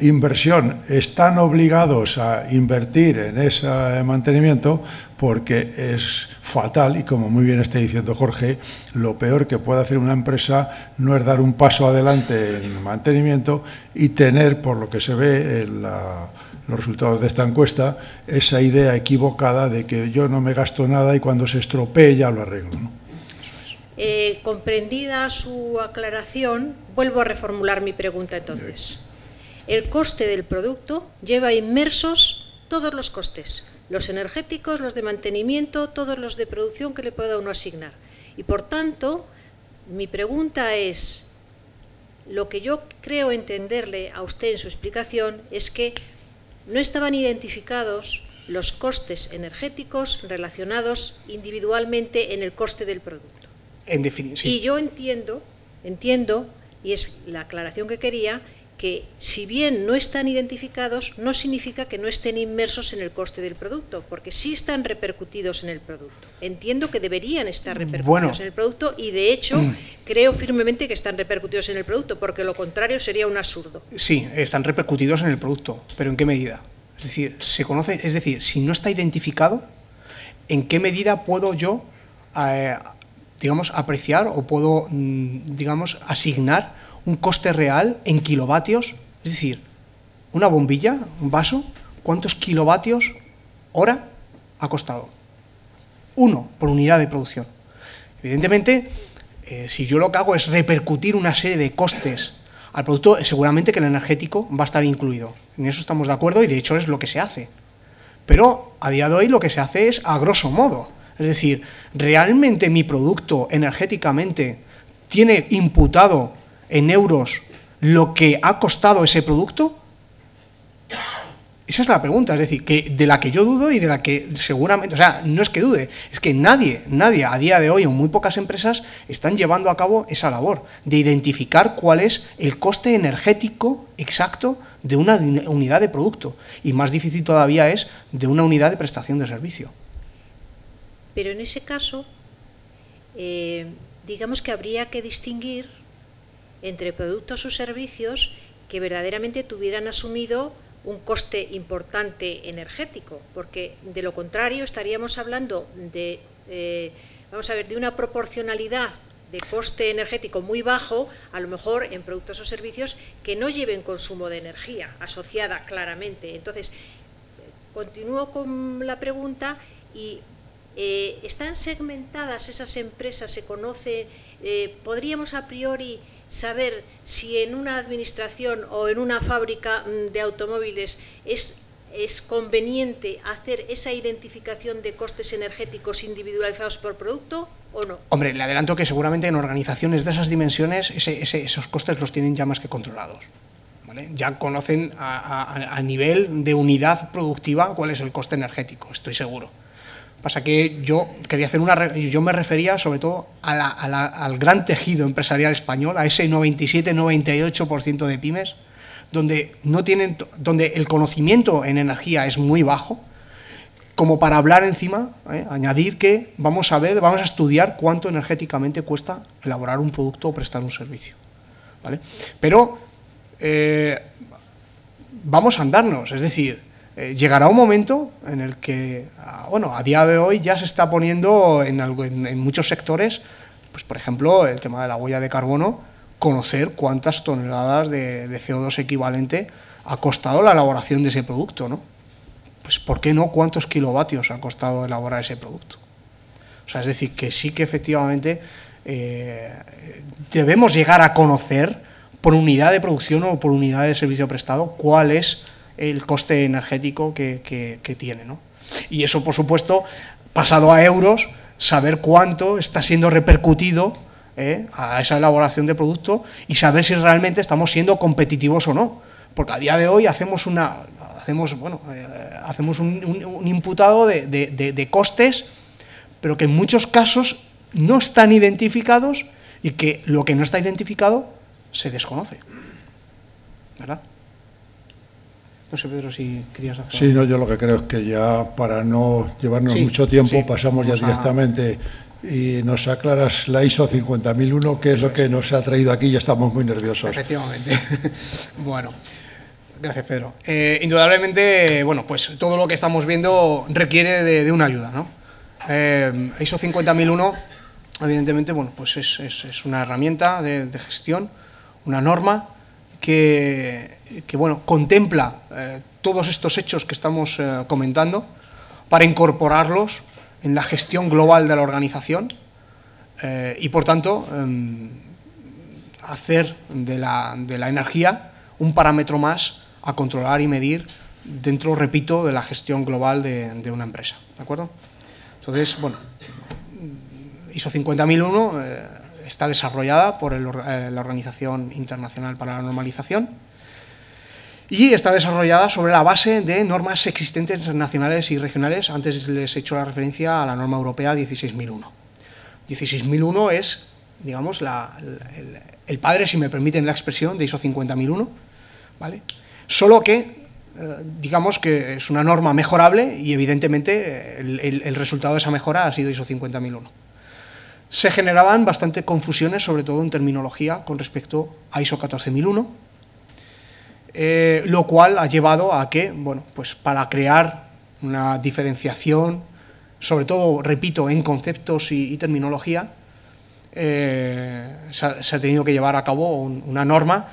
inversión, están obligados a invertir en ese mantenimiento porque es fatal y como muy bien está diciendo Jorge, lo peor que puede hacer una empresa no es dar un paso adelante en mantenimiento y tener, por lo que se ve en los resultados de esta encuesta, esa idea equivocada de que yo no me gasto nada y cuando se estropee ya lo arreglo, ¿no? Comprendida su aclaración, vuelvo a reformular mi pregunta entonces. El coste del producto lleva inmersos todos los costes, los energéticos, los de mantenimiento, todos los de producción que le pueda uno asignar. Y por tanto, mi pregunta es, lo que yo creo entenderle a usted en su explicación es que no estaban identificados los costes energéticos relacionados individualmente en el coste del producto. Sí. Y yo entiendo, y es la aclaración que quería, que si bien no están identificados, no significa que no estén inmersos en el coste del producto, porque sí están repercutidos en el producto. Entiendo que deberían estar repercutidos en el producto y, de hecho, creo firmemente que están repercutidos en el producto, porque lo contrario sería un absurdo. Sí, están repercutidos en el producto, pero ¿en qué medida? Es decir, se conoce, es decir, si no está identificado, ¿en qué medida puedo yo, digamos, apreciar o puedo, digamos, asignar un coste real en kilovatios? Es decir, una bombilla, un vaso, ¿cuántos kilovatios hora ha costado? 1 por unidad de producción. Evidentemente, si yo lo que hago es repercutir una serie de costes al producto, seguramente que el energético va a estar incluido. En eso estamos de acuerdo y de hecho es lo que se hace. Pero a día de hoy lo que se hace es a grosso modo. Es decir, ¿realmente mi producto energéticamente tiene imputado en euros lo que ha costado ese producto? Esa es la pregunta, es decir, que de la que yo dudo y de la que seguramente, o sea, no es que dude, es que nadie a día de hoy, o muy pocas empresas, están llevando a cabo esa labor de identificar cuál es el coste energético exacto de una unidad de producto, y más difícil todavía es de una unidad de prestación de servicio. Pero en ese caso, digamos que habría que distinguir entre productos o servicios que verdaderamente tuvieran asumido un coste importante energético, porque de lo contrario estaríamos hablando de, de una proporcionalidad de coste energético muy bajo, a lo mejor en productos o servicios que no lleven consumo de energía asociada claramente. Entonces, continúo con la pregunta y ¿están segmentadas esas empresas? ¿Se conoce? ¿Podríamos a priori saber si en una administración o en una fábrica de automóviles es conveniente hacer esa identificación de costes energéticos individualizados por producto o no? Hombre, le adelanto que seguramente en organizaciones de esas dimensiones esos costes los tienen ya más que controlados, ¿vale? Ya conocen a nivel de unidad productiva cuál es el coste energético, estoy seguro. Pasa que yo quería hacer yo me refería sobre todo al gran tejido empresarial español, a ese 97-98% de pymes, donde el conocimiento en energía es muy bajo, como para hablar encima, añadir que vamos a estudiar cuánto energéticamente cuesta elaborar un producto o prestar un servicio, ¿vale? Pero vamos a andarnos, es decir, llegará un momento en el que, bueno, a día de hoy ya se está poniendo en muchos sectores, pues por ejemplo, el tema de la huella de carbono, conocer cuántas toneladas de CO2 equivalente ha costado la elaboración de ese producto, ¿no? Pues ¿por qué no? ¿Cuántos kilovatios ha costado elaborar ese producto? O sea, es decir, que sí que efectivamente debemos llegar a conocer por unidad de producción o por unidad de servicio prestado cuál es el coste energético que tiene, ¿no? Y eso, por supuesto, pasado a euros, saber cuánto está siendo repercutido a esa elaboración de producto y saber si realmente estamos siendo competitivos o no. Porque a día de hoy hacemos un imputado de costes, pero que en muchos casos no están identificados y que lo que no está identificado se desconoce, ¿verdad? No sé, Pedro, si querías hacer... Sí, no, yo lo que creo es que ya, para no llevarnos mucho tiempo, pasamos ya directamente y nos aclaras la ISO 50001, que es lo que nos ha traído aquí, y estamos muy nerviosos. Efectivamente. Bueno, gracias, Pedro. Indudablemente, bueno, pues todo lo que estamos viendo requiere de una ayuda, ¿no? ISO 50001, evidentemente, bueno, pues es una herramienta de gestión, una norma que bueno, contempla todos estos hechos que estamos comentando para incorporarlos en la gestión global de la organización y, por tanto, hacer de la energía un parámetro más a controlar y medir dentro, repito, de la gestión global de una empresa, ¿de acuerdo? Entonces, bueno, ISO 50001 está desarrollada por la Organización Internacional para la Normalización y está desarrollada sobre la base de normas existentes nacionales y regionales. Antes les he hecho la referencia a la norma europea 16001. 16001 es, digamos, el padre, si me permiten la expresión, de ISO 50001, ¿vale? Solo que, digamos que es una norma mejorable y evidentemente el resultado de esa mejora ha sido ISO 50001. Se generaban bastante confusiones, sobre todo en terminología, con respecto a ISO 14001, lo cual ha llevado a que, bueno, pues para crear una diferenciación, sobre todo, repito, en conceptos y terminología, se ha tenido que llevar a cabo una norma,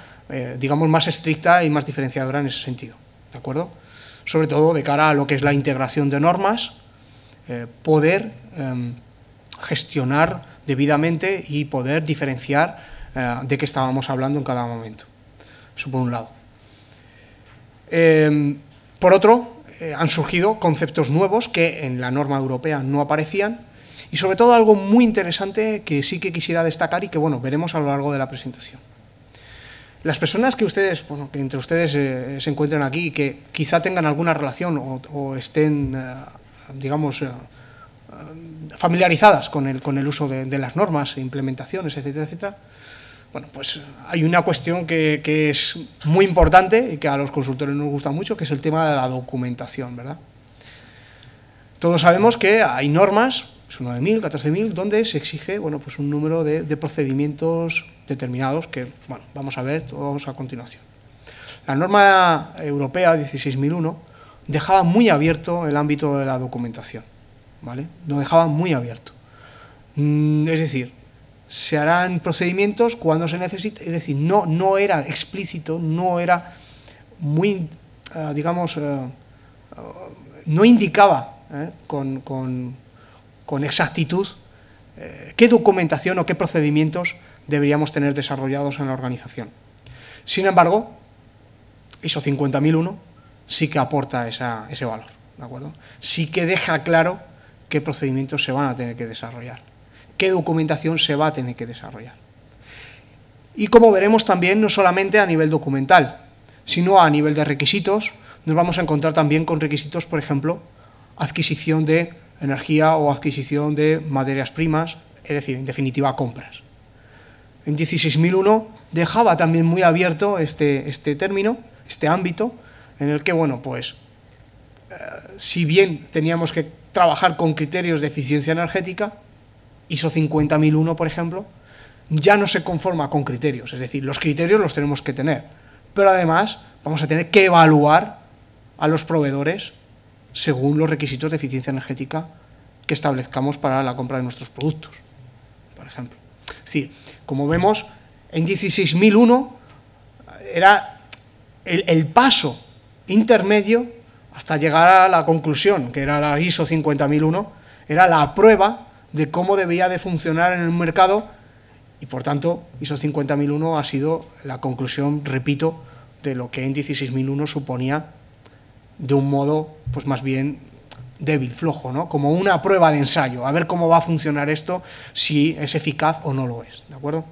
digamos, más estricta y más diferenciadora en ese sentido, ¿de acuerdo? Sobre todo de cara a lo que es la integración de normas, poder gestionar debidamente y poder diferenciar de qué estábamos hablando en cada momento. Eso por un lado. Por otro, han surgido conceptos nuevos que en la norma europea no aparecían y sobre todo algo muy interesante que sí que quisiera destacar y que, bueno, veremos a lo largo de la presentación. Las personas que ustedes, bueno, que entre ustedes se encuentren aquí y que quizá tengan alguna relación o estén, digamos, familiarizadas con el uso de las normas, implementaciones, etcétera, etcétera, bueno, pues hay una cuestión que es muy importante y que a los consultores nos gusta mucho, que es el tema de la documentación, ¿verdad? Todos sabemos que hay normas, ISO 9000, 14000, donde se exige, bueno, pues un número de procedimientos determinados que, bueno, vamos a ver todos a continuación. La norma europea 16001 dejaba muy abierto el ámbito de la documentación, ¿vale? Lo dejaba muy abierto. Es decir, se harán procedimientos cuando se necesite, es decir, no era explícito, no era muy, digamos, no indicaba con exactitud qué documentación o qué procedimientos deberíamos tener desarrollados en la organización. Sin embargo, ISO 50001 sí que aporta ese valor, ¿de acuerdo? Sí que deja claro qué procedimientos se van a tener que desarrollar, qué documentación se va a tener que desarrollar. Y como veremos también, no solamente a nivel documental, sino a nivel de requisitos, nos vamos a encontrar también con requisitos, por ejemplo, adquisición de energía o adquisición de materias primas, es decir, en definitiva, compras. En 16001 dejaba también muy abierto este término, este ámbito, en el que, bueno, pues, si bien teníamos que trabajar con criterios de eficiencia energética, ISO 50001, por ejemplo, ya no se conforma con criterios, es decir, los criterios los tenemos que tener, pero además vamos a tener que evaluar a los proveedores según los requisitos de eficiencia energética que establezcamos para la compra de nuestros productos, por ejemplo. Es decir, como vemos, en 16001 era el paso intermedio hasta llegar a la conclusión, que era la ISO 50001, era la prueba de cómo debía de funcionar en el mercado y, por tanto, ISO 50001 ha sido la conclusión, repito, de lo que en 16001 suponía de un modo, pues más bien débil, flojo, ¿no? Como una prueba de ensayo, a ver cómo va a funcionar esto, si es eficaz o no lo es, ¿de acuerdo?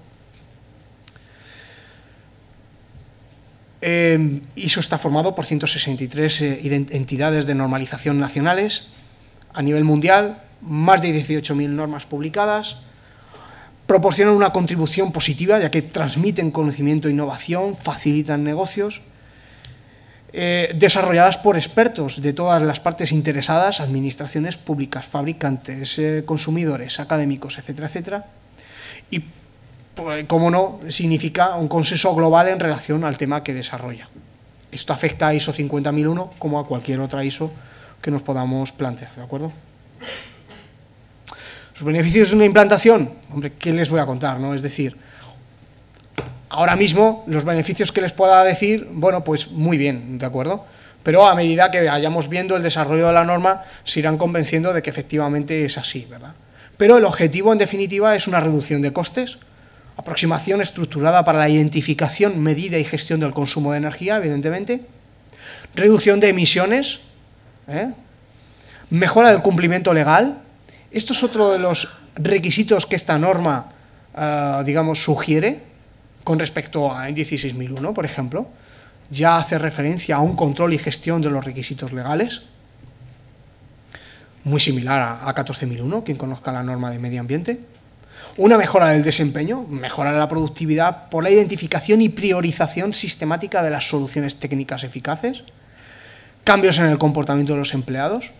ISO está formado por 163 entidades de normalización nacionales a nivel mundial, más de 18.000 normas publicadas, proporcionan una contribución positiva ya que transmiten conocimiento e innovación, facilitan negocios, desarrolladas por expertos de todas las partes interesadas, administraciones públicas, fabricantes, consumidores, académicos, etcétera, etcétera, y, como no, significa un consenso global en relación al tema que desarrolla. Esto afecta a ISO 50001 como a cualquier otra ISO que nos podamos plantear, ¿de acuerdo? Los beneficios de una implantación, hombre, ¿qué les voy a contar, no? Es decir, ahora mismo los beneficios que les pueda decir, bueno, pues muy bien, ¿de acuerdo? Pero a medida que vayamos viendo el desarrollo de la norma, se irán convenciendo de que efectivamente es así, ¿verdad? Pero el objetivo, en definitiva, es una reducción de costes, aproximación estructurada para la identificación, medida y gestión del consumo de energía, evidentemente, reducción de emisiones, mejora del cumplimiento legal. Esto es otro de los requisitos que esta norma digamos, sugiere con respecto a 16001, por ejemplo, ya hace referencia a un control y gestión de los requisitos legales, muy similar a 14001, quien conozca la norma de medio ambiente. Una mejora del desempeño, mejora de la productividad por la identificación y priorización sistemática de las soluciones técnicas eficaces, cambios en el comportamiento de los empleados,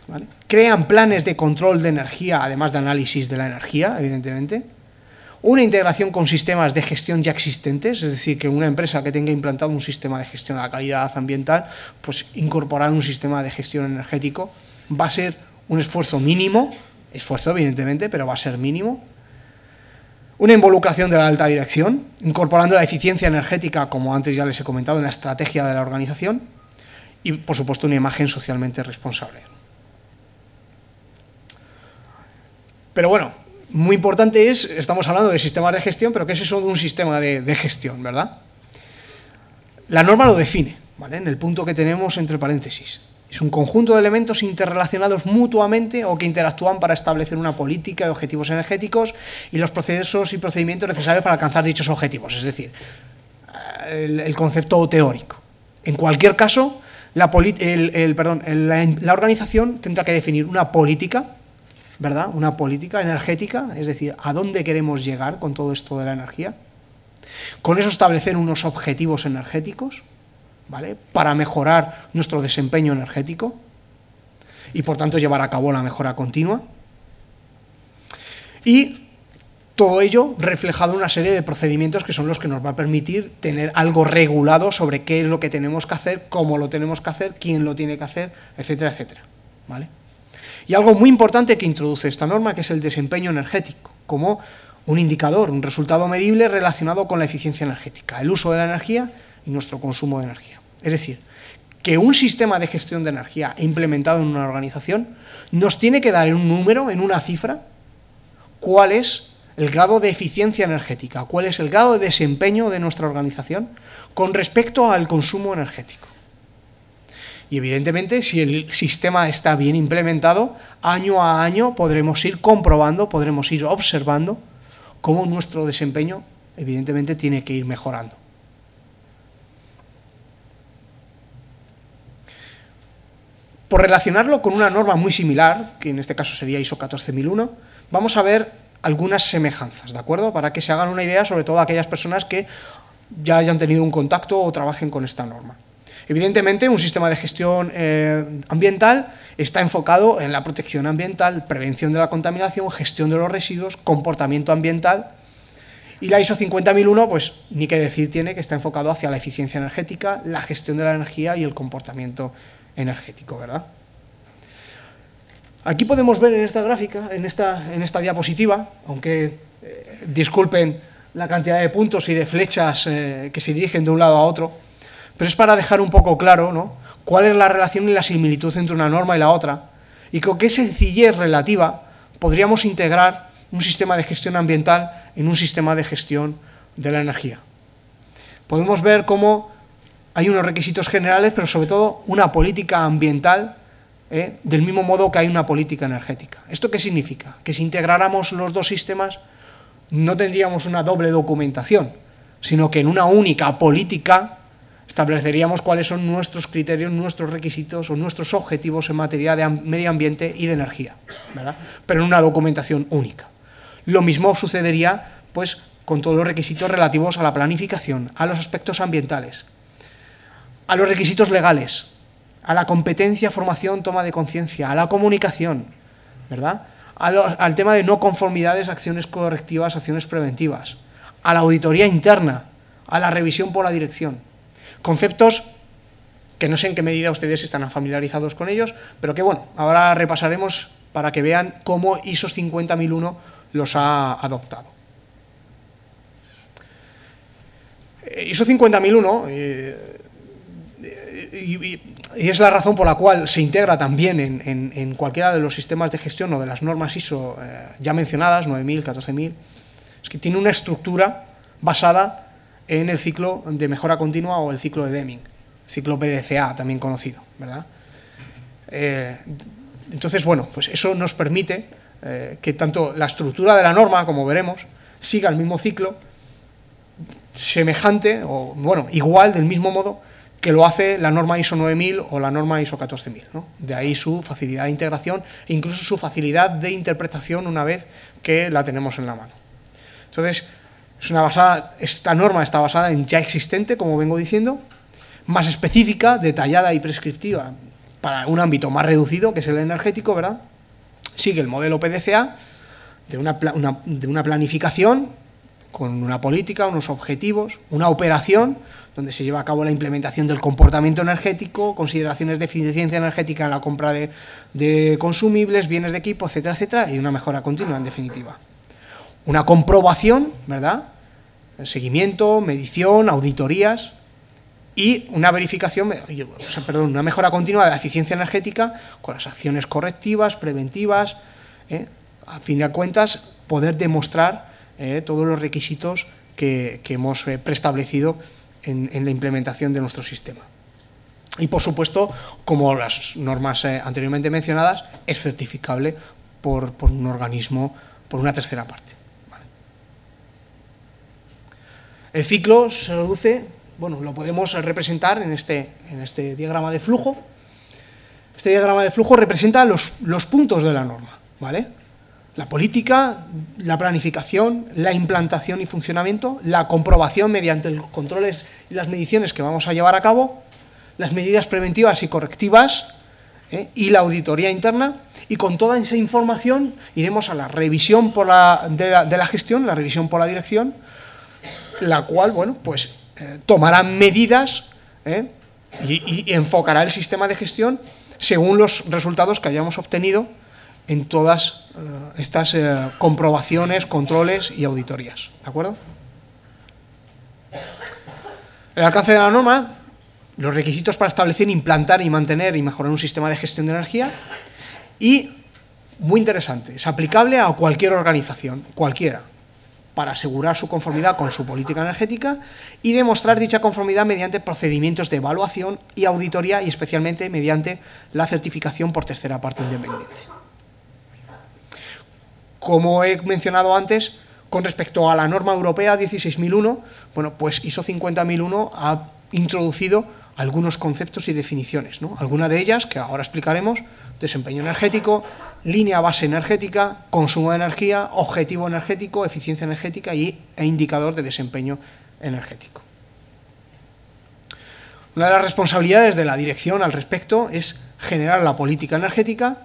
¿vale? Crean planes de control de energía, además de análisis de la energía, evidentemente. Una integración con sistemas de gestión ya existentes, es decir, que una empresa que tenga implantado un sistema de gestión de la calidad ambiental, pues incorporar un sistema de gestión energético va a ser un esfuerzo mínimo, esfuerzo evidentemente, pero va a ser mínimo. Una involucración de la alta dirección, incorporando la eficiencia energética, como antes ya les he comentado, en la estrategia de la organización, y por supuesto una imagen socialmente responsable. Pero bueno, muy importante estamos hablando de sistemas de gestión, pero ¿qué es eso de un sistema de gestión, verdad? La norma lo define, ¿vale? En el punto que tenemos entre paréntesis. Es un conjunto de elementos interrelacionados mutuamente o que interactúan para establecer una política de objetivos energéticos y los procesos y procedimientos necesarios para alcanzar dichos objetivos, es decir, el concepto teórico. En cualquier caso, la organización tendrá que definir una política, ¿verdad? Una política energética, es decir, a dónde queremos llegar con todo esto de la energía. Con eso establecer unos objetivos energéticos, ¿vale? Para mejorar nuestro desempeño energético y por tanto llevar a cabo la mejora continua. Y todo ello reflejado en una serie de procedimientos que son los que nos va a permitir tener algo regulado sobre qué es lo que tenemos que hacer, cómo lo tenemos que hacer, quién lo tiene que hacer, etcétera, etcétera, ¿vale? Y algo muy importante que introduce esta norma, que es el desempeño energético, como un indicador, un resultado medible relacionado con la eficiencia energética, el uso de la energía y nuestro consumo de energía. Es decir, que un sistema de gestión de energía implementado en una organización nos tiene que dar en un número, en una cifra, cuál es el grado de eficiencia energética, cuál es el grado de desempeño de nuestra organización con respecto al consumo energético. Y evidentemente, si el sistema está bien implementado, año a año podremos ir comprobando, podremos ir observando cómo nuestro desempeño, evidentemente, tiene que ir mejorando. Por relacionarlo con una norma muy similar, que en este caso sería ISO 14001, vamos a ver algunas semejanzas, ¿de acuerdo? Para que se hagan una idea, sobre todo aquellas personas que ya hayan tenido un contacto o trabajen con esta norma. Evidentemente, un sistema de gestión ambiental está enfocado en la protección ambiental, prevención de la contaminación, gestión de los residuos, comportamiento ambiental. Y la ISO 50001, pues ni qué decir tiene, que está enfocado hacia la eficiencia energética, la gestión de la energía y el comportamiento energético, ¿verdad? Aquí podemos ver en esta gráfica, en esta diapositiva, aunque disculpen la cantidad de puntos y de flechas que se dirigen de un lado a otro, pero es para dejar un poco claro, ¿no?, cuál es la relación y la similitud entre una norma y la otra, y con qué sencillez relativa podríamos integrar un sistema de gestión ambiental en un sistema de gestión de la energía. Podemos ver cómo hay unos requisitos generales, pero sobre todo una política ambiental, del mismo modo que hay una política energética. ¿Esto qué significa? Que si integráramos los dos sistemas no tendríamos una doble documentación, sino que en una única política estableceríamos cuáles son nuestros criterios, nuestros requisitos o nuestros objetivos en materia de medio ambiente y de energía, ¿verdad? Pero en una documentación única. Lo mismo sucedería, pues, con todos los requisitos relativos a la planificación, a los aspectos ambientales, a los requisitos legales, a la competencia, formación, toma de conciencia, a la comunicación, ¿verdad? Al tema de no conformidades, acciones correctivas, acciones preventivas, a la auditoría interna, a la revisión por la dirección. Conceptos que no sé en qué medida ustedes están familiarizados con ellos, pero que bueno, ahora repasaremos para que vean cómo ISO 50001 los ha adoptado. ISO 50001, y es la razón por la cual se integra también en cualquiera de los sistemas de gestión o de las normas ISO ya mencionadas, 9000, 14000, es que tiene una estructura basada en el ciclo de mejora continua o el ciclo de Deming, ciclo PDCA también conocido, ¿verdad? Entonces, bueno, pues eso nos permite que tanto la estructura de la norma, como veremos, siga el mismo ciclo, semejante, o bueno, igual, del mismo modo que lo hace la norma ISO 9000 o la norma ISO 14000, ¿no? De ahí su facilidad de integración e incluso su facilidad de interpretación una vez que la tenemos en la mano. Entonces, esta norma está basada en ya existente, como vengo diciendo, más específica, detallada y prescriptiva para un ámbito más reducido, que es el energético, ¿verdad? Sigue el modelo PDCA de una planificación con una política, unos objetivos, una operación donde se lleva a cabo la implementación del comportamiento energético, consideraciones de eficiencia energética en la compra de consumibles, bienes de equipo, etcétera, etcétera, y una mejora continua, en definitiva. Una comprobación, ¿verdad? Seguimiento, medición, auditorías y una verificación, una mejora continua de la eficiencia energética con las acciones correctivas, preventivas, a fin de cuentas, poder demostrar todos los requisitos que hemos preestablecido en la implementación de nuestro sistema. Y, por supuesto, como las normas anteriormente mencionadas, es certificable por un organismo, por una tercera parte. Vale. El ciclo se reduce, bueno, lo podemos representar en este diagrama de flujo. Este diagrama de flujo representa los puntos de la norma, ¿vale? La política, la planificación, la implantación y funcionamiento, la comprobación mediante los controles y las mediciones que vamos a llevar a cabo, las medidas preventivas y correctivas y la auditoría interna, y con toda esa información iremos a la revisión de la gestión, la revisión por la dirección, la cual, bueno, pues tomará medidas y enfocará el sistema de gestión según los resultados que hayamos obtenido en todas estas comprobaciones, controles y auditorías, ¿de acuerdo? El alcance de la norma, los requisitos para establecer, implantar y mantener y mejorar un sistema de gestión de energía, y, muy interesante, es aplicable a cualquier organización, cualquiera, para asegurar su conformidad con su política energética y demostrar dicha conformidad mediante procedimientos de evaluación y auditoría, y especialmente mediante la certificación por tercera parte independiente. Como he mencionado antes, con respecto a la norma europea 16001, bueno, pues ISO 50001 ha introducido algunos conceptos y definiciones, ¿no? Algunas de ellas, que ahora explicaremos: desempeño energético, línea base energética, consumo de energía, objetivo energético, eficiencia energética e indicador de desempeño energético. Una de las responsabilidades de la dirección al respecto es generar la política energética,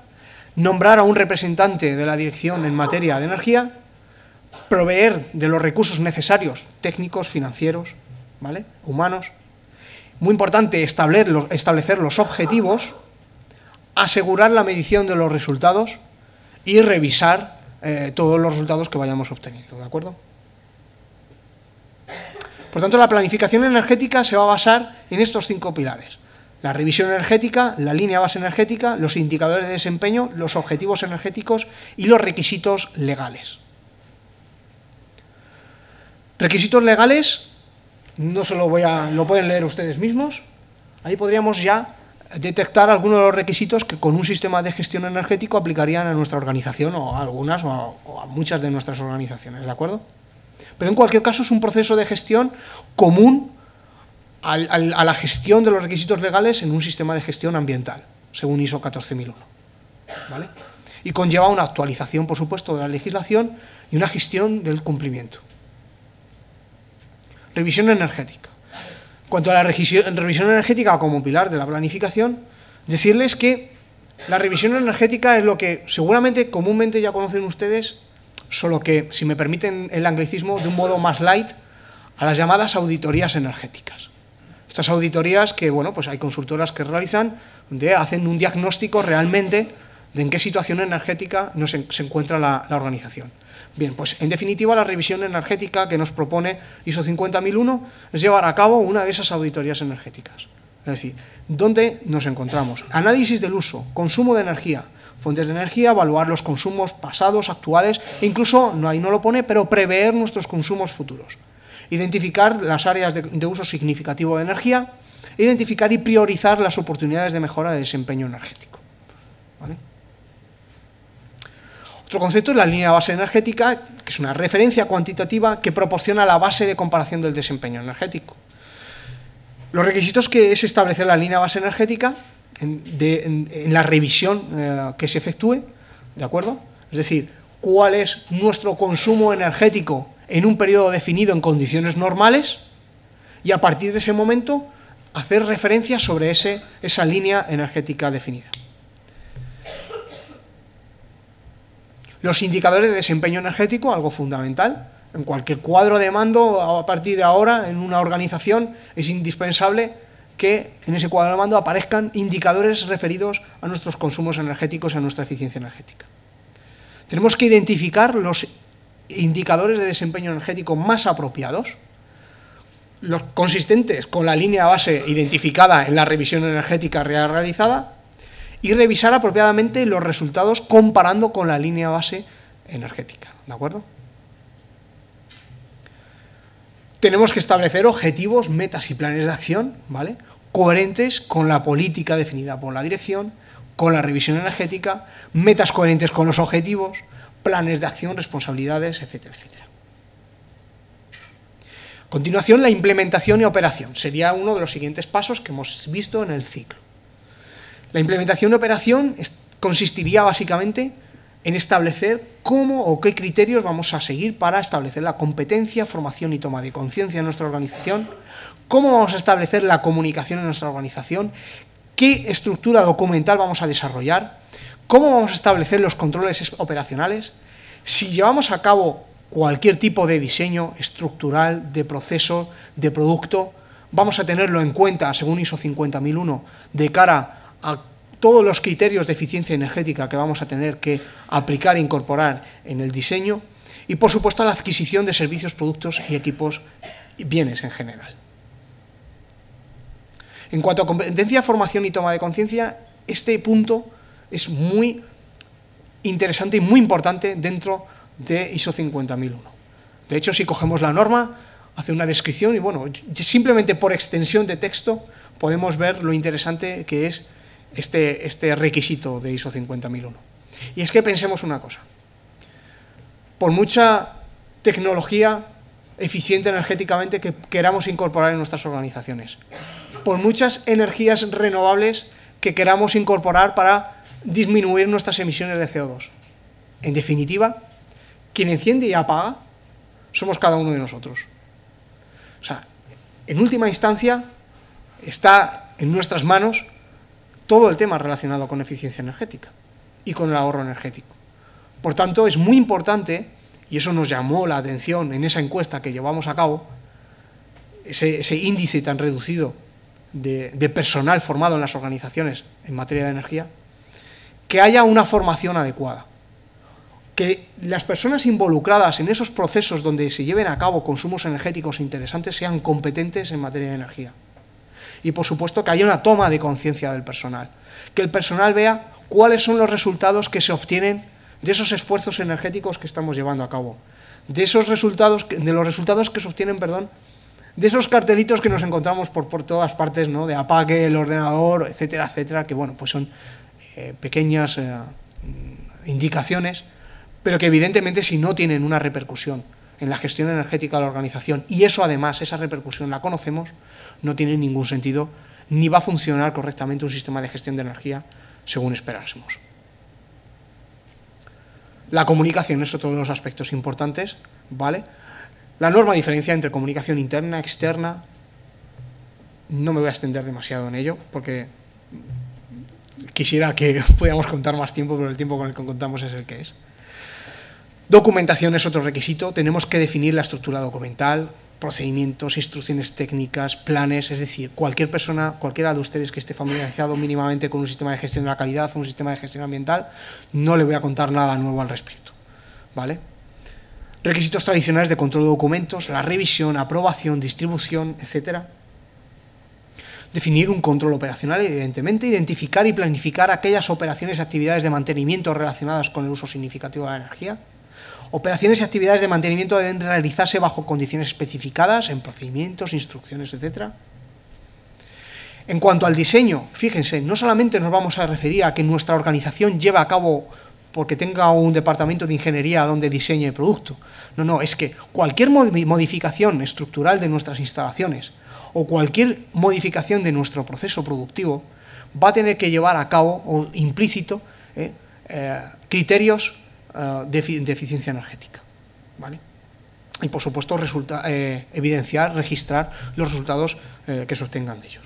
nombrar a un representante de la dirección en materia de energía, proveer de los recursos necesarios, técnicos, financieros, ¿vale?, humanos. Muy importante, establecer los objetivos, asegurar la medición de los resultados y revisar todos los resultados que vayamos obteniendo, ¿de acuerdo? Por tanto, la planificación energética se va a basar en estos 5 pilares: la revisión energética, la línea base energética, los indicadores de desempeño, los objetivos energéticos y los requisitos legales. Requisitos legales, no se lo pueden leer ustedes mismos. Ahí podríamos ya detectar algunos de los requisitos que con un sistema de gestión energético aplicarían a nuestra organización, o a algunas o a muchas de nuestras organizaciones, ¿de acuerdo? Pero en cualquier caso es un proceso de gestión común a la gestión de los requisitos legales en un sistema de gestión ambiental, según ISO 14001, ¿vale? Y conlleva una actualización, por supuesto, de la legislación y una gestión del cumplimiento. Revisión energética. En cuanto a la revisión energética como pilar de la planificación, decirles que la revisión energética es lo que seguramente comúnmente ya conocen ustedes, solo que, si me permiten el anglicismo, de un modo más light, a las llamadas auditorías energéticas. Estas auditorías que, bueno, pues hay consultoras que realizan, donde hacen un diagnóstico realmente de en qué situación energética se encuentra la organización. Bien, pues en definitiva la revisión energética que nos propone ISO 50001 es llevar a cabo una de esas auditorías energéticas. Es decir, ¿dónde nos encontramos? Análisis del uso, consumo de energía, fuentes de energía, evaluar los consumos pasados, actuales e incluso, ahí no lo pone, pero prever nuestros consumos futuros. Identificar las áreas de uso significativo de energía, identificar y priorizar las oportunidades de mejora de desempeño energético. ¿Vale? Otro concepto es la línea de base energética, que es una referencia cuantitativa que proporciona la base de comparación del desempeño energético. Los requisitos que es establecer la línea de base energética en la revisión que se efectúe, ¿de acuerdo? Es decir, cuál es nuestro consumo energético en un periodo definido en condiciones normales, y a partir de ese momento hacer referencia sobre esa línea energética definida. Los indicadores de desempeño energético, algo fundamental. En cualquier cuadro de mando, a partir de ahora, en una organización, es indispensable que en ese cuadro de mando aparezcan indicadores referidos a nuestros consumos energéticos y a nuestra eficiencia energética. Tenemos que identificar los indicadores de desempeño energético más apropiados, los consistentes con la línea base identificada en la revisión energética realizada, y revisar apropiadamente los resultados comparando con la línea base energética, ¿de acuerdo? Tenemos que establecer objetivos, metas y planes de acción, ¿vale?, coherentes con la política definida por la dirección, con la revisión energética, metas coherentes con los objetivos, planes de acción, responsabilidades, etcétera, etcétera. A continuación, la implementación y operación. Sería uno de los siguientes pasos que hemos visto en el ciclo. La implementación y operación consistiría básicamente en establecer cómo o qué criterios vamos a seguir para establecer la competencia, formación y toma de conciencia en nuestra organización, cómo vamos a establecer la comunicación en nuestra organización, qué estructura documental vamos a desarrollar, cómo vamos a establecer los controles operacionales, si llevamos a cabo cualquier tipo de diseño estructural, de proceso, de producto, vamos a tenerlo en cuenta según ISO 50001 de cara a todos los criterios de eficiencia energética que vamos a tener que aplicar e incorporar en el diseño, y por supuesto la adquisición de servicios, productos y equipos y bienes en general. En cuanto a competencia, formación y toma de conciencia, este punto es muy interesante y muy importante dentro de ISO 50001. De hecho, si cogemos la norma, hace una descripción y bueno, simplemente por extensión de texto podemos ver lo interesante que es este requisito de ISO 50001. Y es que pensemos una cosa: por mucha tecnología eficiente energéticamente que queramos incorporar en nuestras organizaciones, por muchas energías renovables que queramos incorporar para disminuir nuestras emisiones de CO2, en definitiva, quien enciende y apaga somos cada uno de nosotros. O sea, en última instancia está en nuestras manos todo el tema relacionado con eficiencia energética y con el ahorro energético. Por tanto, es muy importante, y eso nos llamó la atención en esa encuesta que llevamos a cabo, ese índice tan reducido de personal formado en las organizaciones en materia de energía, que haya una formación adecuada, que las personas involucradas en esos procesos donde se lleven a cabo consumos energéticos interesantes sean competentes en materia de energía. Y por supuesto que haya una toma de conciencia del personal, que el personal vea cuáles son los resultados que se obtienen de esos esfuerzos energéticos que estamos llevando a cabo, de los resultados que se obtienen, de esos cartelitos que nos encontramos por todas partes, ¿no?, de apague el ordenador, etcétera, etcétera, que bueno, pues son pequeñas indicaciones, pero que evidentemente si no tienen una repercusión en la gestión energética de la organización, y eso además, esa repercusión la conocemos, no tiene ningún sentido, ni va a funcionar correctamente un sistema de gestión de energía según esperásemos. La comunicación es otro de los aspectos importantes, ¿vale? La norma diferencia entre comunicación interna, externa. No me voy a extender demasiado en ello, porque quisiera que pudiéramos contar más tiempo, pero el tiempo con el que contamos es el que es. Documentación es otro requisito. Tenemos que definir la estructura documental, procedimientos, instrucciones técnicas, planes, es decir, cualquier persona, cualquiera de ustedes que esté familiarizado mínimamente con un sistema de gestión de la calidad o un sistema de gestión ambiental, no le voy a contar nada nuevo al respecto, ¿vale? Requisitos tradicionales de control de documentos, la revisión, aprobación, distribución, etcétera. Definir un control operacional, evidentemente, identificar y planificar aquellas operaciones y actividades de mantenimiento relacionadas con el uso significativo de la energía. Operaciones y actividades de mantenimiento deben realizarse bajo condiciones especificadas en procedimientos, instrucciones, etc. En cuanto al diseño, fíjense, no solamente nos vamos a referir a que nuestra organización lleva a cabo porque tenga un departamento de ingeniería donde diseñe el producto. No, no, es que cualquier modificación estructural de nuestras instalaciones o cualquier modificación de nuestro proceso productivo va a tener que llevar a cabo, o implícito, criterios de eficiencia energética, ¿vale? Y, por supuesto, evidenciar, registrar los resultados que se obtengan de ellos.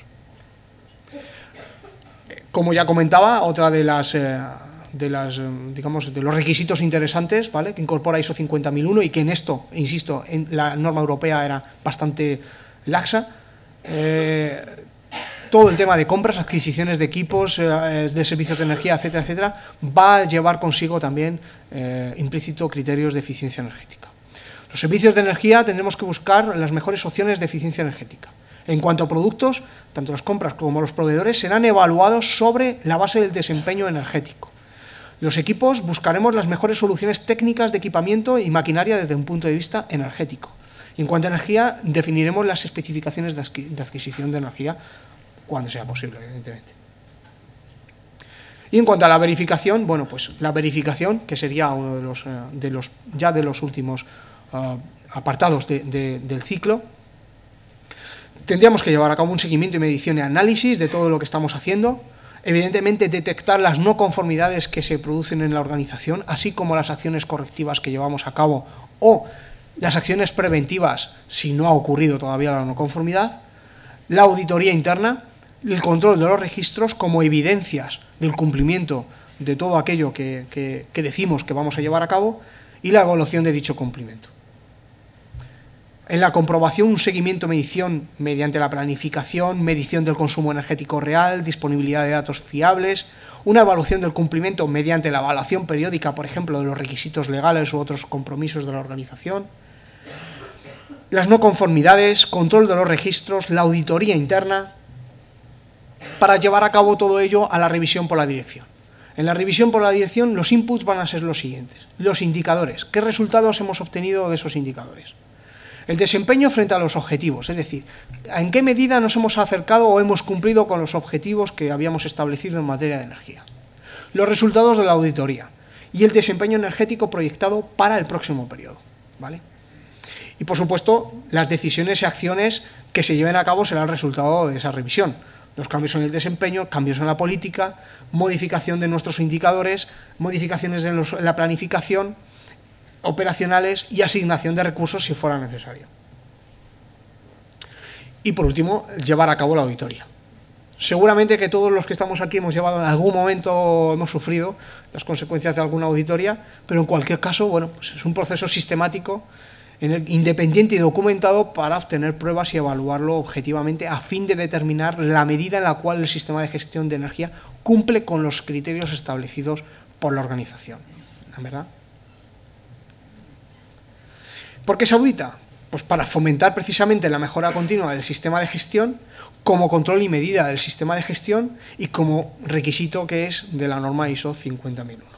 Como ya comentaba, otra de los requisitos interesantes, ¿vale?, que incorpora ISO 50001 y que en esto, insisto, en la norma europea era bastante laxa, todo el tema de compras, adquisiciones de equipos, de servicios de energía, etcétera, etcétera, va a llevar consigo también implícito criterios de eficiencia energética. Los servicios de energía tendremos que buscar las mejores opciones de eficiencia energética. En cuanto a productos, tanto las compras como los proveedores serán evaluados sobre la base del desempeño energético. Los equipos buscaremos las mejores soluciones técnicas de equipamiento y maquinaria desde un punto de vista energético. Y en cuanto a energía, definiremos las especificaciones de adquisición de energía cuando sea posible, evidentemente. Y en cuanto a la verificación, bueno, pues la verificación, que sería uno de los últimos apartados del ciclo, tendríamos que llevar a cabo un seguimiento y medición y análisis de todo lo que estamos haciendo, evidentemente detectar las no conformidades que se producen en la organización, así como las acciones correctivas que llevamos a cabo o las acciones preventivas si no ha ocurrido todavía la no conformidad, la auditoría interna, el control de los registros como evidencias del cumplimiento de todo aquello que decimos que vamos a llevar a cabo y la evaluación de dicho cumplimiento. En la comprobación, un seguimiento, medición mediante la planificación, medición del consumo energético real, disponibilidad de datos fiables, una evaluación del cumplimiento mediante la evaluación periódica, por ejemplo, de los requisitos legales u otros compromisos de la organización, las no conformidades, control de los registros, la auditoría interna, para llevar a cabo todo ello a la revisión por la dirección. En la revisión por la dirección, los inputs van a ser los siguientes: los indicadores, ¿qué resultados hemos obtenido de esos indicadores? El desempeño frente a los objetivos, es decir, en qué medida nos hemos acercado o hemos cumplido con los objetivos que habíamos establecido en materia de energía. Los resultados de la auditoría y el desempeño energético proyectado para el próximo periodo, ¿vale? Y, por supuesto, las decisiones y acciones que se lleven a cabo serán el resultado de esa revisión. Los cambios en el desempeño, cambios en la política, modificación de nuestros indicadores, modificaciones en la planificación, operacionales y asignación de recursos si fuera necesario. Y, por último, llevar a cabo la auditoría. Seguramente que todos los que estamos aquí hemos llevado en algún momento, hemos sufrido las consecuencias de alguna auditoría, pero en cualquier caso, bueno, pues es un proceso sistemático, independiente y documentado para obtener pruebas y evaluarlo objetivamente a fin de determinar la medida en la cual el sistema de gestión de energía cumple con los criterios establecidos por la organización, ¿verdad? ¿Por qué se audita? Pues para fomentar precisamente la mejora continua del sistema de gestión como control y medida del sistema de gestión y como requisito que es de la norma ISO 50001.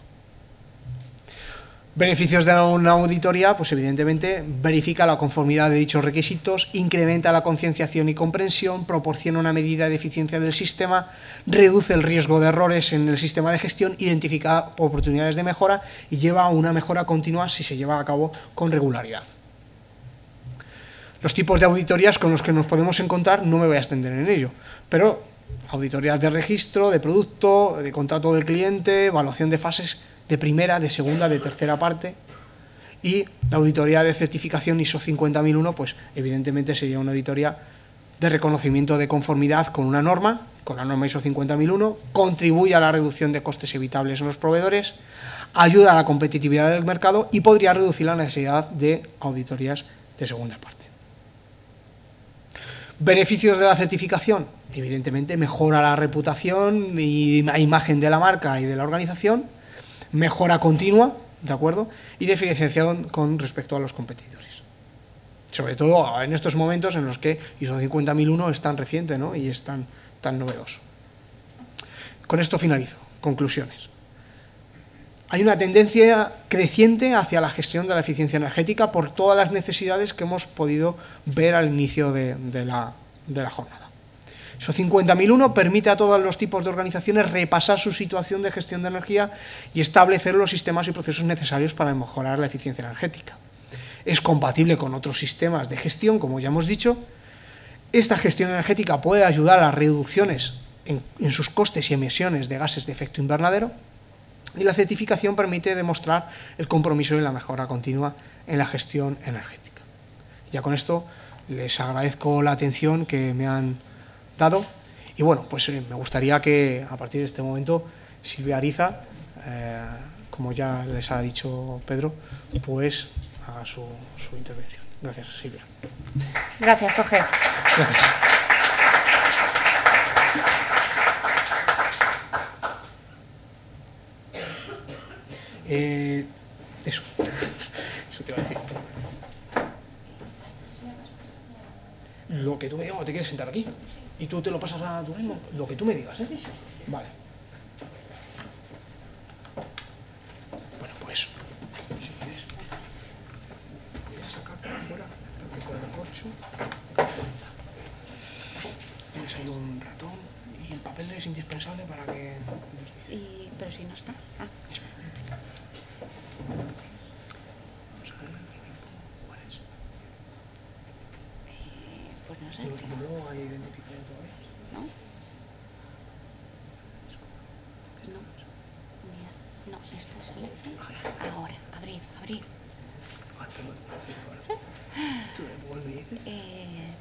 Beneficios de una auditoría, pues evidentemente verifica la conformidad de dichos requisitos, incrementa la concienciación y comprensión, proporciona una medida de eficiencia del sistema, reduce el riesgo de errores en el sistema de gestión, identifica oportunidades de mejora y lleva a una mejora continua si se lleva a cabo con regularidad. Los tipos de auditorías con los que nos podemos encontrar no me voy a extender en ello, pero auditorías de registro, de producto, de contrato del cliente, evaluación de fases de primera, de segunda, de tercera parte, y la auditoría de certificación ISO 50001, pues evidentemente sería una auditoría de reconocimiento de conformidad con una norma, con la norma ISO 50001, contribuye a la reducción de costes evitables en los proveedores, ayuda a la competitividad del mercado y podría reducir la necesidad de auditorías de segunda parte. Beneficios de la certificación, evidentemente mejora la reputación y la imagen de la marca y de la organización, mejora continua, ¿de acuerdo? Y diferenciación con respecto a los competidores. Sobre todo en estos momentos en los que ISO 50001 es tan reciente, ¿no?, y es tan novedoso. Con esto finalizo. Conclusiones. Hay una tendencia creciente hacia la gestión de la eficiencia energética por todas las necesidades que hemos podido ver al inicio de la jornada. ISO 50001 permite a todos los tipos de organizaciones repasar su situación de gestión de energía y establecer los sistemas y procesos necesarios para mejorar la eficiencia energética. Es compatible con otros sistemas de gestión, como ya hemos dicho. Esta gestión energética puede ayudar a las reducciones en sus costes y emisiones de gases de efecto invernadero, y la certificación permite demostrar el compromiso y la mejora continua en la gestión energética. Ya con esto les agradezco la atención que me han dado y bueno, pues me gustaría que a partir de este momento Silvia Ariza, como ya les ha dicho Pedro, pues haga su intervención. Gracias, Silvia. Gracias, Jorge. Gracias. Eso te iba a decir. Lo que tú me digas, ¿o te quieres sentar aquí? Y tú te lo pasas a tú mismo, lo que tú me digas, ¿eh? Vale. Bueno, pues, si quieres, voy a sacar para afuera, porque con el corcho tienes ahí un ratón y el papel es indispensable para que... Pero si no está. Ah. Pues no sé. ¿No hay identificado todavía? ¿No? No. Mira, no, esto es el F. Ahora, abrir. ¿Tú de cuál me dices?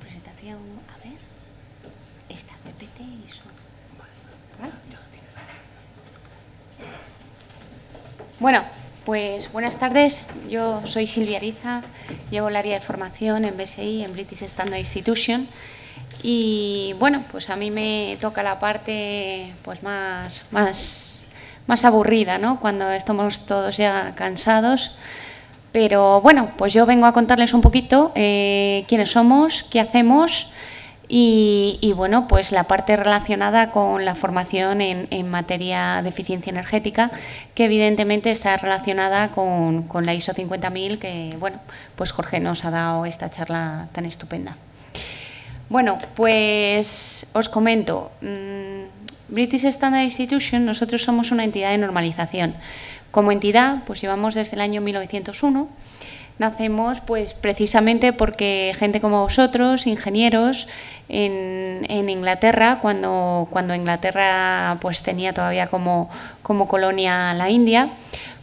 Presentación, a ver. Esta, PPT y eso. ¿Vale? Bueno, pues buenas tardes. Yo soy Silvia Ariza, llevo el área de formación en BSI, en British Standard Institution. Y bueno, pues a mí me toca la parte pues más aburrida, ¿no? Cuando estamos todos ya cansados. Pero bueno, pues yo vengo a contarles un poquito quiénes somos, qué hacemos y bueno, pues la parte relacionada con la formación en materia de eficiencia energética, que evidentemente está relacionada con la ISO 50000, que bueno, pues Jorge nos ha dado esta charla tan estupenda. Bueno, pues os comento, British Standard Institution, nosotros somos una entidad de normalización. Como entidad, pues llevamos desde el año 1901. Nacemos pues precisamente porque gente como vosotros, ingenieros, en Inglaterra, cuando Inglaterra pues tenía todavía como colonia la India,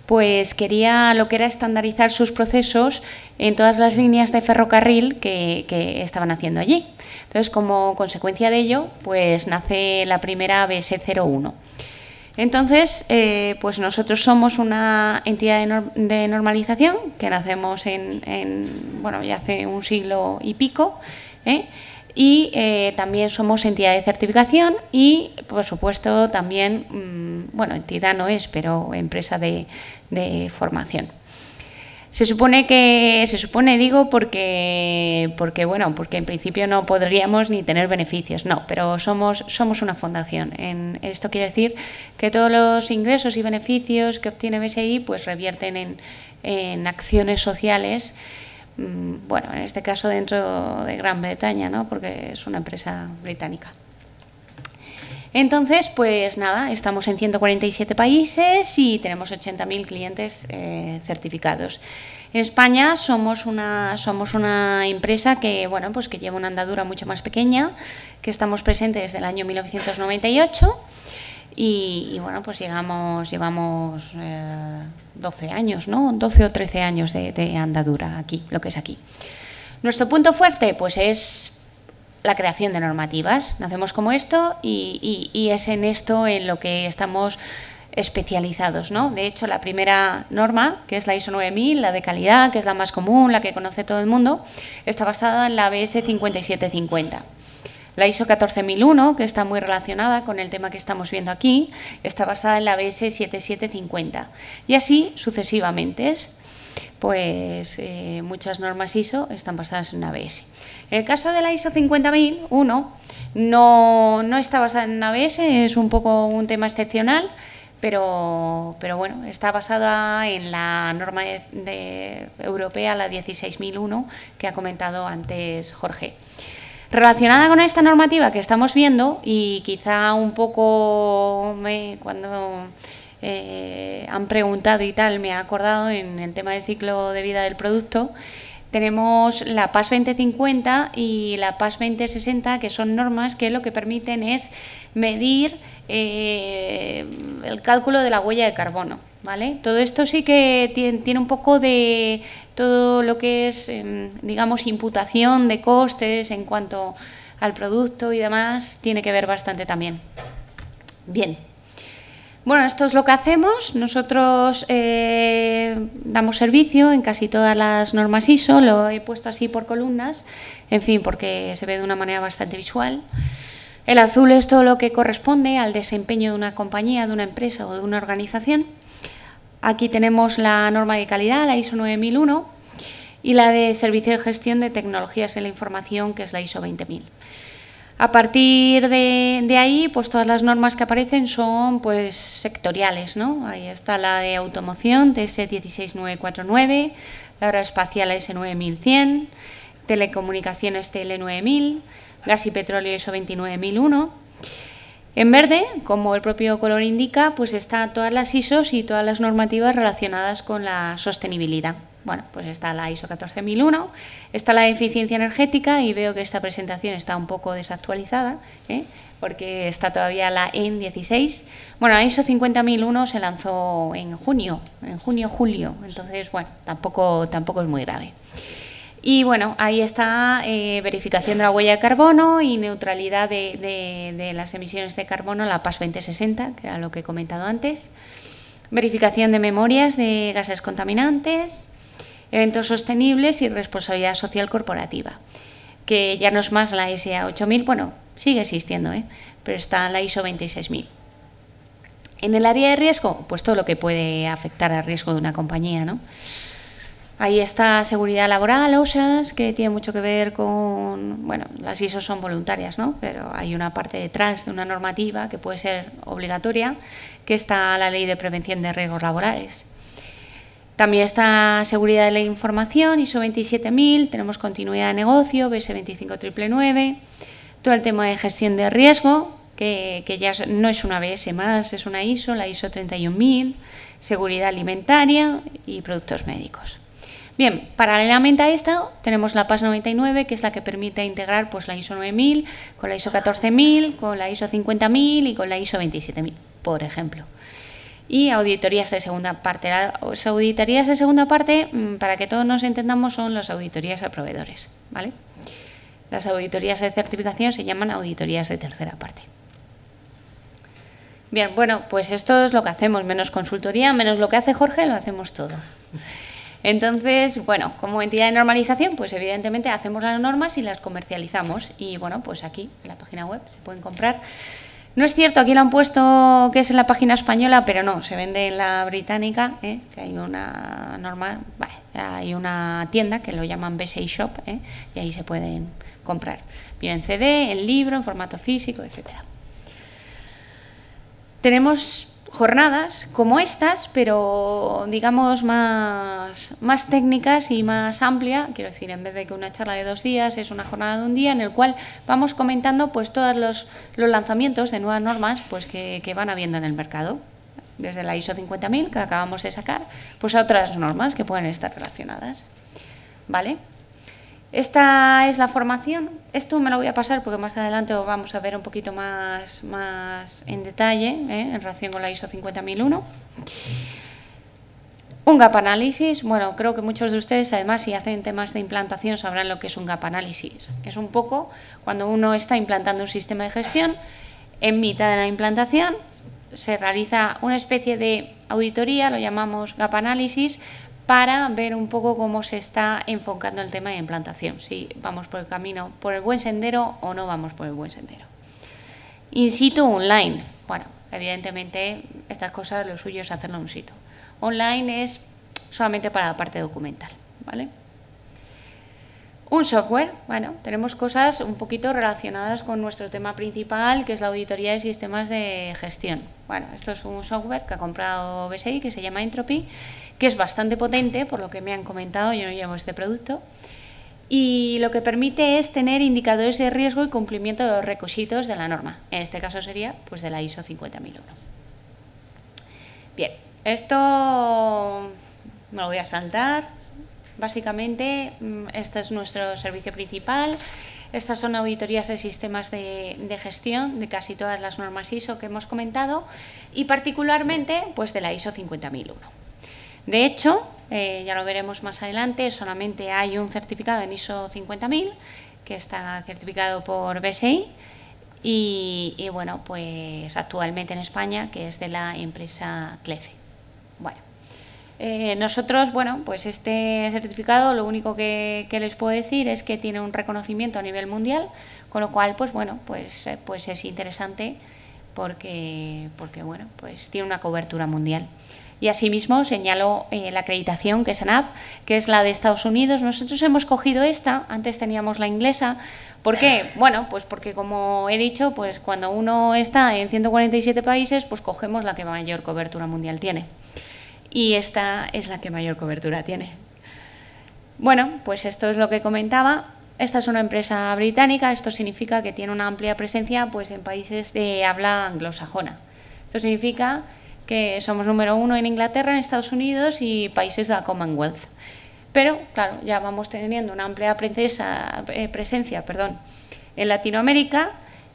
pues quería lo que era estandarizar sus procesos en todas las líneas de ferrocarril que estaban haciendo allí. Entonces, como consecuencia de ello, pues nace la primera ABS 01. Entonces, pues nosotros somos una entidad de normalización que nacemos bueno, ya hace un siglo y pico, y también somos entidad de certificación y, por supuesto, también, bueno, entidad no es, pero empresa de formación. Se supone, digo, porque en principio no podríamos ni tener beneficios, no, pero somos una fundación. Esto quiere decir que todos los ingresos y beneficios que obtiene BSI pues revierten en acciones sociales, bueno, en este caso dentro de Gran Bretaña, ¿no? Porque es una empresa británica. Entonces, pues nada, estamos en 147 países y tenemos 80.000 clientes certificados. En España somos una empresa que, bueno, pues que lleva una andadura mucho más pequeña, que estamos presentes desde el año 1998 y bueno, pues llevamos 12 años, ¿no? 12 o 13 años de andadura aquí, lo que es aquí. Nuestro punto fuerte, pues es la creación de normativas. Nacemos como esto y es en esto en lo que estamos especializados, ¿no? De hecho, la primera norma, que es la ISO 9000, la de calidad, que es la más común, la que conoce todo el mundo, está basada en la ABS 5750. La ISO 14001, que está muy relacionada con el tema que estamos viendo aquí, está basada en la ABS 7750. Y así sucesivamente. Pues muchas normas ISO están basadas en ABS. En el caso de la ISO 50001 no está basada en ABS, es un poco un tema excepcional, pero bueno, está basada en la norma europea, la 16001, que ha comentado antes Jorge. Relacionada con esta normativa que estamos viendo, y quizá un poco cuando han preguntado y tal, me ha acordado en el tema del ciclo de vida del producto, tenemos la PAS 2050 y la PAS 2060, que son normas que lo que permiten es medir el cálculo de la huella de carbono, ¿vale? Todo esto sí que tiene un poco de todo lo que es, digamos, imputación de costes en cuanto al producto y demás, tiene que ver bastante también. Bien. Bueno, esto es lo que hacemos. Nosotros damos servicio en casi todas las normas ISO, lo he puesto así por columnas, en fin, porque se ve de una manera bastante visual. El azul es todo lo que corresponde al desempeño de una compañía, de una empresa o de una organización. Aquí tenemos la norma de calidad, la ISO 9001, y la de servicio de gestión de tecnologías de la información, que es la ISO 20000. A partir de ahí, pues todas las normas que aparecen son pues sectoriales, ¿no? Ahí está la de automoción, TS 16949, la aeroespacial S 9100, telecomunicaciones TL 9000, gas y petróleo ISO 29001. En verde, como el propio color indica, pues están todas las ISOs y todas las normativas relacionadas con la sostenibilidad. Bueno, pues está la ISO 14001, está la de eficiencia energética, y veo que esta presentación está un poco desactualizada, porque está todavía la EN 16. Bueno, la ISO 50001 se lanzó en julio, entonces, bueno, tampoco es muy grave. Y bueno, ahí está verificación de la huella de carbono y neutralidad de las emisiones de carbono, la PAS 2060, que era lo que he comentado antes. Verificación de memorias de gases contaminantes, eventos sostenibles y responsabilidad social corporativa, que ya no es más la SA 8000, bueno, sigue existiendo, pero está la ISO 26000. En el área de riesgo, pues todo lo que puede afectar al riesgo de una compañía, ¿no? Ahí está seguridad laboral, OSHAS, que tiene mucho que ver con, bueno, las ISO son voluntarias, ¿no? Pero hay una parte detrás de una normativa que puede ser obligatoria, que está la Ley de Prevención de Riesgos Laborales. También está seguridad de la información, ISO 27000, tenemos continuidad de negocio, BS 25999, todo el tema de gestión de riesgo, que ya no es una BS más, es una ISO, la ISO 31000, seguridad alimentaria y productos médicos. Bien, paralelamente a esto tenemos la PAS 99, que es la que permite integrar pues la ISO 9000 con la ISO 14000, con la ISO 50000 y con la ISO 27000, por ejemplo. Y auditorías de segunda parte. Las auditorías de segunda parte, para que todos nos entendamos, son las auditorías a proveedores, ¿vale? Las auditorías de certificación se llaman auditorías de tercera parte. Bien, bueno, pues esto es lo que hacemos, menos consultoría, menos lo que hace Jorge, lo hacemos todo. Entonces, bueno, como entidad de normalización, pues evidentemente hacemos las normas y las comercializamos. Y bueno, pues aquí en la página web se pueden comprar. No es cierto, aquí lo han puesto que es en la página española, pero no, se vende en la británica, que hay una norma, hay una tienda que lo llaman BSI Shop, y ahí se pueden comprar. Viene en CD, en libro, en formato físico, etcétera. Tenemos jornadas como estas, pero digamos más técnicas y más amplia. Quiero decir, en vez de que una charla de 2 días, es una jornada de 1 día en el cual vamos comentando pues todos los lanzamientos de nuevas normas pues que van habiendo en el mercado, desde la ISO 50000 que acabamos de sacar, pues a otras normas que pueden estar relacionadas, ¿vale? Esta es la formación. Esto me lo voy a pasar porque más adelante lo vamos a ver un poquito más en detalle en relación con la ISO 50001. Un gap análisis. Bueno, creo que muchos de ustedes, además, si hacen temas de implantación, sabrán lo que es un gap análisis. Es un poco cuando uno está implantando un sistema de gestión, en mitad de la implantación se realiza una especie de auditoría, lo llamamos gap análisis, para ver un poco cómo se está enfocando el tema de implantación, si vamos por el camino, por el buen sendero o no vamos por el buen sendero. In situ online, bueno, evidentemente estas cosas lo suyo es hacerlo in situ. Online es solamente para la parte documental, ¿vale? Un software, bueno, tenemos cosas un poquito relacionadas con nuestro tema principal, que es la auditoría de sistemas de gestión. Bueno, esto es un software que ha comprado BSI, que se llama Entropy, que es bastante potente, por lo que me han comentado, yo no llevo este producto, y lo que permite es tener indicadores de riesgo y cumplimiento de los requisitos de la norma. En este caso sería pues de la ISO 50001. Bien, esto me lo voy a saltar. Básicamente, este es nuestro servicio principal. Estas son auditorías de sistemas de gestión de casi todas las normas ISO que hemos comentado y particularmente pues de la ISO 50001. De hecho, ya lo veremos más adelante, solamente hay un certificado en ISO 50000 que está certificado por BSI y bueno, pues actualmente en España, que es de la empresa CLECE. Bueno, nosotros, bueno, pues este certificado lo único que les puedo decir es que tiene un reconocimiento a nivel mundial, con lo cual, pues bueno, pues es interesante porque bueno, pues tiene una cobertura mundial. Y asimismo señalo la acreditación, que es ANAP, que es la de Estados Unidos. Nosotros hemos cogido esta, antes teníamos la inglesa. ¿Por qué? Bueno, pues porque como he dicho, pues cuando uno está en 147 países, pues cogemos la que mayor cobertura mundial tiene. Y esta es la que mayor cobertura tiene. Bueno, pues esto es lo que comentaba. Esta es una empresa británica, esto significa que tiene una amplia presencia pues, en países de habla anglosajona. Esto significa que somos número 1 en Inglaterra, en Estados Unidos y países de la Commonwealth. Pero, claro, ya vamos teniendo una amplia presencia en Latinoamérica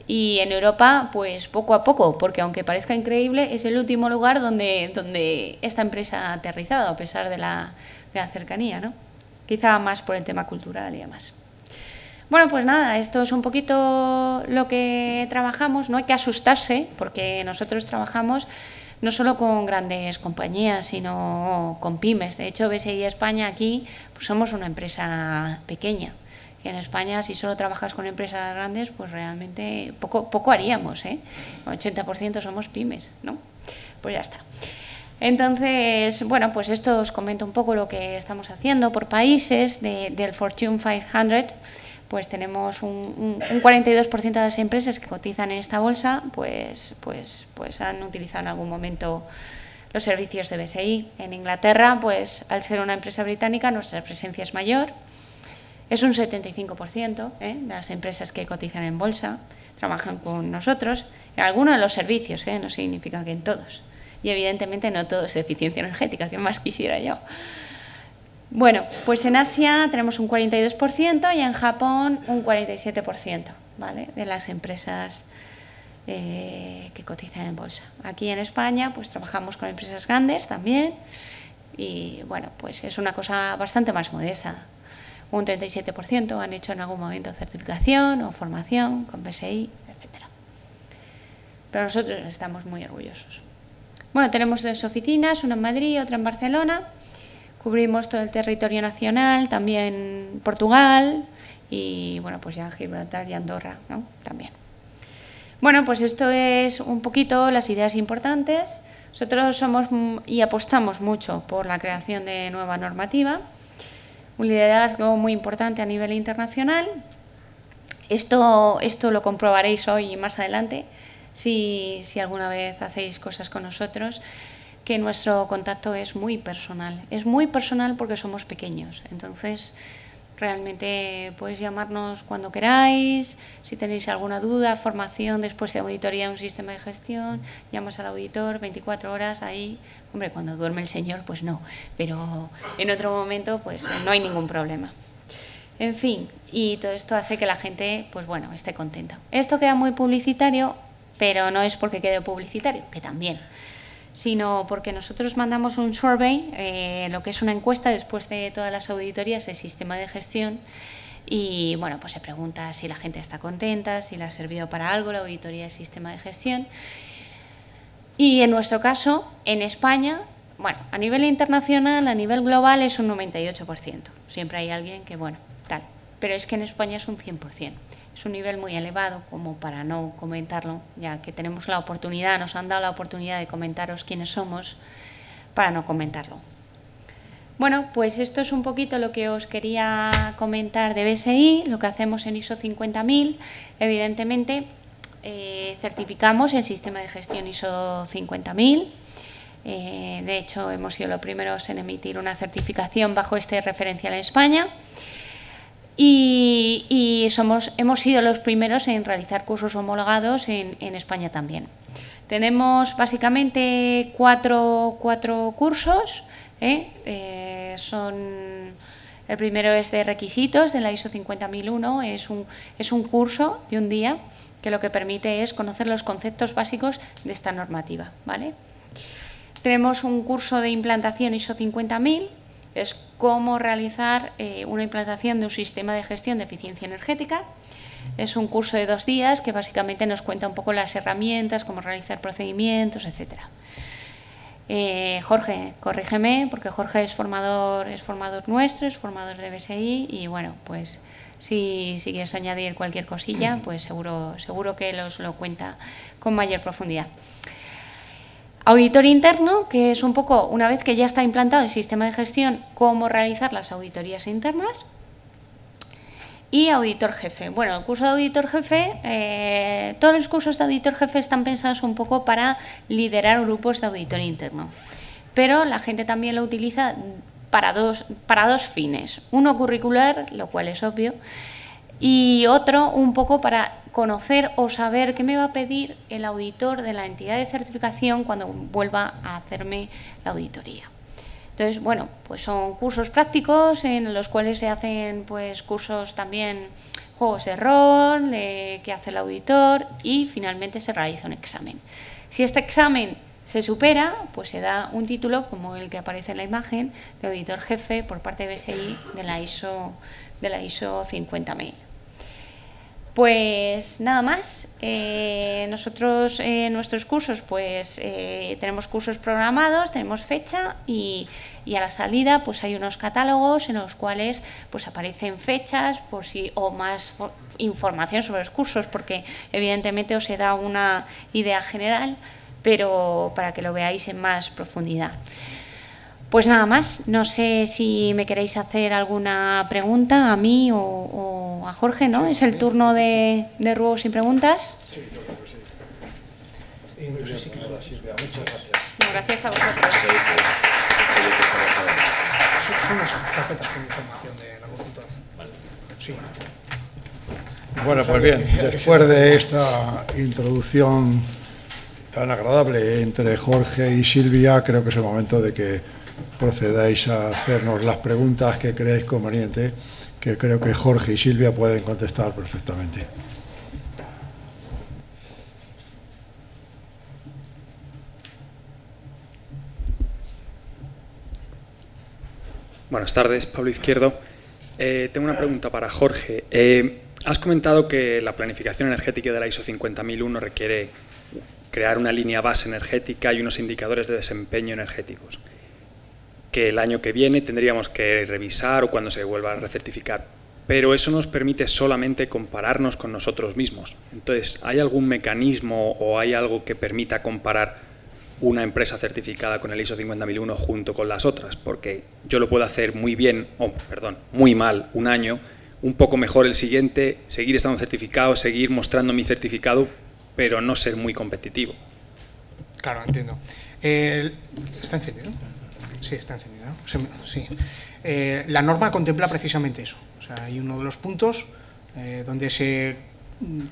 y en Europa, pues poco a poco, porque aunque parezca increíble, es el último lugar donde esta empresa ha aterrizado, a pesar de la cercanía, ¿no? Quizá más por el tema cultural y demás. Bueno, pues nada, esto es un poquito lo que trabajamos. No hay que asustarse, porque nosotros trabajamos no solo con grandes compañías, sino con pymes. De hecho, BSI España aquí pues somos una empresa pequeña. Y en España, si solo trabajas con empresas grandes, pues realmente poco haríamos, ¿eh? 80% somos pymes, ¿no? Pues ya está. Entonces, bueno, pues esto os comento un poco lo que estamos haciendo por países del Fortune 500. Pues tenemos un 42% de las empresas que cotizan en esta bolsa, pues han utilizado en algún momento los servicios de BSI. En Inglaterra, pues al ser una empresa británica, nuestra presencia es mayor. Es un 75% de las empresas que cotizan en bolsa trabajan con nosotros. En algunos de los servicios, no significa que en todos. Y evidentemente no todo es de eficiencia energética, que más quisiera yo. Bueno, pues en Asia tenemos un 42% y en Japón un 47%, ¿vale? De las empresas que cotizan en bolsa. Aquí en España pues trabajamos con empresas grandes también y bueno, pues es una cosa bastante más modesta. Un 37% han hecho en algún momento certificación o formación con BSI, etc. Pero nosotros estamos muy orgullosos. Bueno, tenemos 2 oficinas, una en Madrid y otra en Barcelona. Cubrimos todo el territorio nacional, también Portugal y, bueno, pues ya Gibraltar y Andorra, ¿no? También. Bueno, pues esto es un poquito las ideas importantes. Nosotros somos y apostamos mucho por la creación de nueva normativa, un liderazgo muy importante a nivel internacional. Esto lo comprobaréis hoy y más adelante, si alguna vez hacéis cosas con nosotros, que nuestro contacto es muy personal. Es muy personal porque somos pequeños. Entonces, realmente podéis llamarnos cuando queráis. Si tenéis alguna duda, formación después de auditoría de un sistema de gestión, llamas al auditor 24 horas ahí. Hombre, cuando duerme el señor, pues no. Pero en otro momento, pues no hay ningún problema. En fin, y todo esto hace que la gente, pues bueno, esté contenta. Esto queda muy publicitario, pero no es porque quede publicitario, que también, sino porque nosotros mandamos un survey, lo que es una encuesta después de todas las auditorías del sistema de gestión y bueno, pues se pregunta si la gente está contenta, si le ha servido para algo la auditoría del sistema de gestión. Y en nuestro caso, en España, bueno, a nivel internacional, a nivel global es un 98%. Siempre hay alguien que, bueno, tal, pero es que en España es un 100%. Es un nivel muy elevado como para no comentarlo, ya que tenemos la oportunidad, nos han dado la oportunidad de comentaros quiénes somos, para no comentarlo. Bueno, pues esto es un poquito lo que os quería comentar de BSI, lo que hacemos en ISO 50000. Evidentemente, certificamos el sistema de gestión ISO 50000. De hecho, hemos sido los primeros en emitir una certificación bajo este referencial en España. y hemos sido los primeros en realizar cursos homologados en España también. Tenemos básicamente cuatro cursos, el primero es de requisitos de la ISO 50001, es un curso de un día que lo que permite es conocer los conceptos básicos de esta normativa, ¿vale? Tenemos un curso de implantación ISO 50000, es cómo realizar una implantación de un sistema de gestión de eficiencia energética. Es un curso de 2 días que básicamente nos cuenta un poco las herramientas, cómo realizar procedimientos, etcétera. Jorge, corrígeme, porque Jorge es formador nuestro, es formador de BSI y bueno, pues si quieres añadir cualquier cosilla, pues seguro que os lo cuenta con mayor profundidad. Auditor interno, que es un poco, una vez que ya está implantado el sistema de gestión, cómo realizar las auditorías internas. Y auditor jefe. Bueno, el curso de auditor jefe, todos los cursos de auditor jefe están pensados un poco para liderar grupos de auditor interno. Pero la gente también lo utiliza para dos fines. Uno curricular, lo cual es obvio, y otro un poco para conocer o saber qué me va a pedir el auditor de la entidad de certificación cuando vuelva a hacerme la auditoría. Entonces, bueno, pues son cursos prácticos en los cuales se hacen pues cursos también, juegos de rol, que hace el auditor y finalmente se realiza un examen. Si este examen se supera, pues se da un título como el que aparece en la imagen de auditor jefe por parte de BSI de la ISO 50000. Pues nada más, nosotros en nuestros cursos pues tenemos cursos programados, tenemos fecha y a la salida pues hay unos catálogos en los cuales pues aparecen fechas o más información sobre los cursos, porque evidentemente os he dado una idea general, pero para que lo veáis en más profundidad. Pues nada más, no sé si me queréis hacer alguna pregunta a mí o a Jorge, ¿no? Es el turno de ruegos y preguntas. Sí, yo creo que sí. Muchas gracias. No, gracias a vosotros. Son unas carpetas con información de la consultora. Sí. Bueno, pues bien, después de esta introducción tan agradable entre Jorge y Silvia, creo que es el momento de que procedáis a hacernos las preguntas que creáis conveniente, que creo que Jorge y Silvia pueden contestar perfectamente. Buenas tardes, Pablo Izquierdo. Tengo una pregunta para Jorge. Has comentado que la planificación energética de la ISO 50001 requiere crear una línea base energética y unos indicadores de desempeño energéticos, que el año que viene tendríamos que revisar o cuando se vuelva a recertificar. Pero eso nos permite solamente compararnos con nosotros mismos. Entonces, ¿hay algún mecanismo o hay algo que permita comparar una empresa certificada con el ISO 50001 junto con las otras? Porque yo lo puedo hacer muy bien, muy mal un año, un poco mejor el siguiente, seguir estando certificado, seguir mostrando mi certificado, pero no ser muy competitivo. Claro, entiendo. ¿Está encendido? Sí, está encendido, ¿no? Sí. La norma contempla precisamente eso. O sea, hay uno de los puntos donde se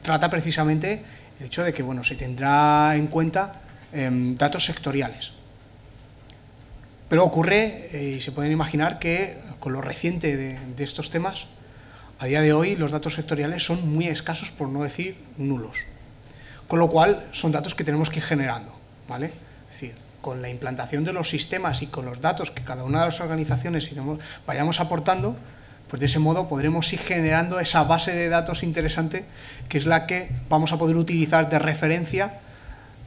trata precisamente el hecho de que, bueno, se tendrá en cuenta datos sectoriales. Pero ocurre, y se pueden imaginar que con lo reciente de estos temas, a día de hoy los datos sectoriales son muy escasos, por no decir nulos. Con lo cual son datos que tenemos que ir generando, ¿vale? Es decir, con la implantación de los sistemas y con los datos que cada una de las organizaciones vayamos aportando, pues de ese modo podremos ir generando esa base de datos interesante que es la que vamos a poder utilizar de referencia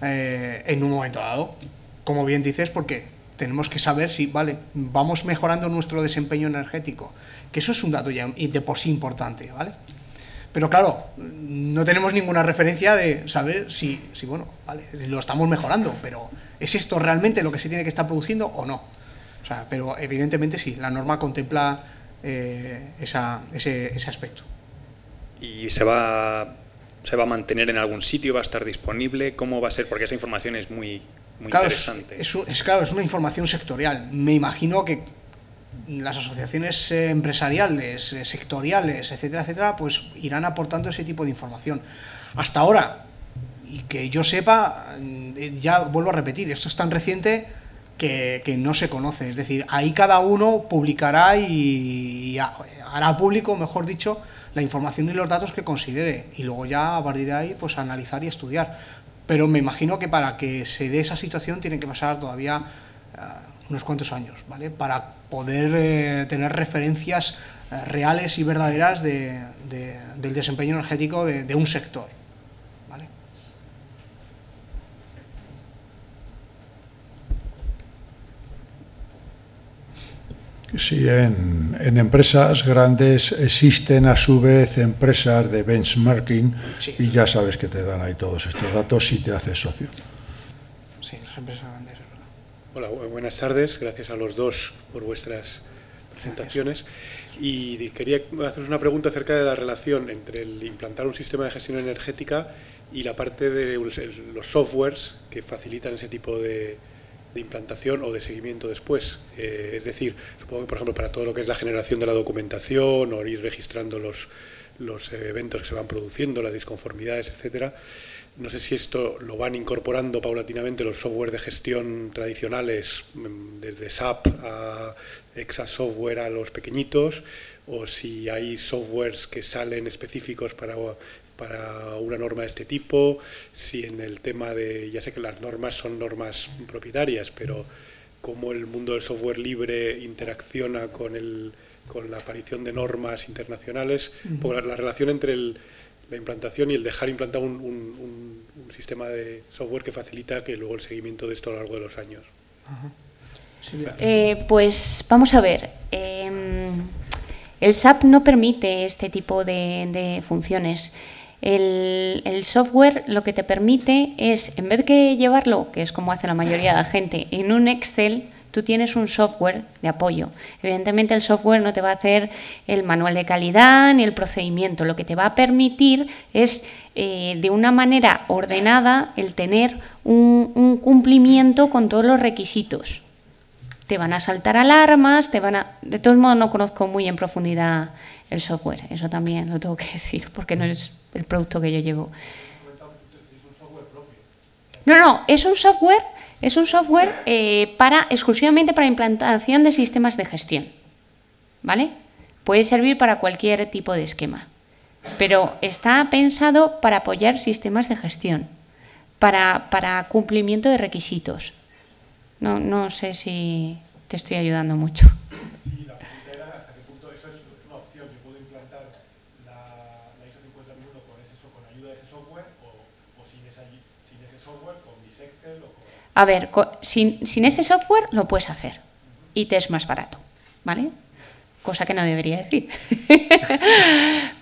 en un momento dado. Como bien dices, porque tenemos que saber si, vale, vamos mejorando nuestro desempeño energético, que eso es un dato ya de por sí importante, ¿vale? Pero claro, no tenemos ninguna referencia de saber si bueno, vale, lo estamos mejorando, pero ¿es esto realmente lo que se tiene que estar produciendo o no? O sea, pero evidentemente sí, la norma contempla ese aspecto. ¿Y se va a mantener en algún sitio? ¿Va a estar disponible? ¿Cómo va a ser? Porque esa información es muy claro, interesante. Es una información sectorial. Me imagino que las asociaciones empresariales, sectoriales, etcétera, etcétera, pues irán aportando ese tipo de información. Hasta ahora, y que yo sepa, ya vuelvo a repetir, esto es tan reciente que no se conoce. Es decir, ahí cada uno publicará y hará público, mejor dicho, la información y los datos que considere, y luego ya a partir de ahí pues analizar y estudiar. Pero me imagino que para que se dé esa situación tienen que pasar todavía unos cuantos años, ¿vale? Para poder tener referencias reales y verdaderas del desempeño energético de un sector, ¿vale? Sí, en empresas grandes existen a su vez empresas de benchmarking, sí, y ya sabes que te dan ahí todos estos datos si te haces socio. Sí, las empresas grandes, es verdad. Hola, buenas tardes. Gracias a los dos por vuestras presentaciones. Gracias. Y quería haceros una pregunta acerca de la relación entre el implantar un sistema de gestión energética y la parte de los softwares que facilitan ese tipo de implantación o de seguimiento después. Es decir, supongo que, por ejemplo, para todo lo que es la generación de la documentación o ir registrando los eventos que se van produciendo, las disconformidades, etcétera. No sé si esto lo van incorporando paulatinamente los software de gestión tradicionales, desde SAP a Exasoftware a los pequeñitos, o si hay softwares que salen específicos para una norma de este tipo, si en el tema de, ya sé que las normas son normas propietarias, pero cómo el mundo del software libre interacciona con la aparición de normas internacionales, la relación entre la implantación y el dejar implantado un sistema de software que facilita que luego el seguimiento de esto a lo largo de los años. Pues vamos a ver. El SAP no permite este tipo de funciones. El software lo que te permite es, en vez de llevarlo, que es como hace la mayoría de la gente, en un Excel, tú tienes un software de apoyo. Evidentemente el software no te va a hacer el manual de calidad ni el procedimiento. Lo que te va a permitir es, de una manera ordenada, el tener un cumplimiento con todos los requisitos. Te van a saltar alarmas, De todos modos, no conozco muy en profundidad el software. Eso también lo tengo que decir, porque no es el producto que yo llevo. No, es un software exclusivamente para implantación de sistemas de gestión, ¿vale? Puede servir para cualquier tipo de esquema, pero está pensado para apoyar sistemas de gestión, para cumplimiento de requisitos. No sé si te estoy ayudando mucho. Sí, la pregunta era hasta qué punto eso es una opción. Yo puedo implantar la ISO 50001 con ayuda de ese software o sin ese software, con mis Excel o con... A ver, sin ese software lo puedes hacer y te es más barato, ¿vale? Cosa que no debería decir.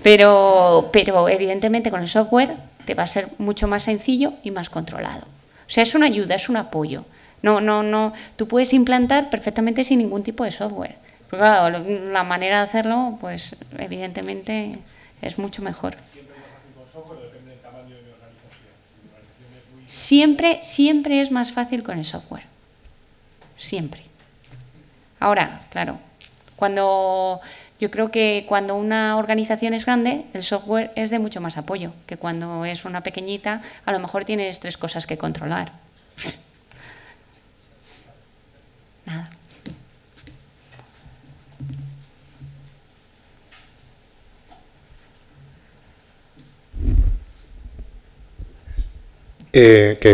pero evidentemente con el software te va a ser mucho más sencillo y más controlado. O sea, es una ayuda, es un apoyo. No, tú puedes implantar perfectamente sin ningún tipo de software. Pero claro, la manera de hacerlo, pues evidentemente es mucho mejor. ¿Siempre es más fácil con software o depende del tamaño de mi organización? Si mi organización es muy... Siempre es más fácil con el software. Siempre. Ahora, claro, yo creo que cuando una organización es grande, el software es de mucho más apoyo que cuando es una pequeñita, a lo mejor tienes 3 cosas que controlar. Nada.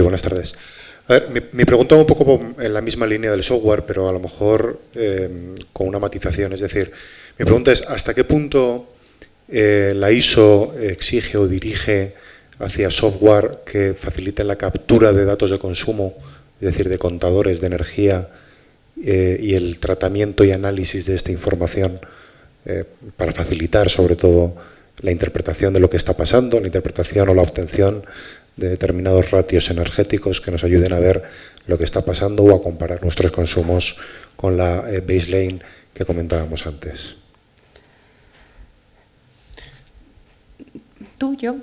Buenas tardes. A ver, mi pregunta va un poco en la misma línea del software, pero a lo mejor con una matización. Es decir, mi pregunta es, ¿hasta qué punto la ISO exige o dirige hacia software que faciliten la captura de datos de consumo, es decir, de contadores de energía, y el tratamiento y análisis de esta información para facilitar sobre todo la interpretación de lo que está pasando, la interpretación o la obtención de determinados ratios energéticos que nos ayuden a ver lo que está pasando o a comparar nuestros consumos con la baseline que comentábamos antes? ¿Tú, yo?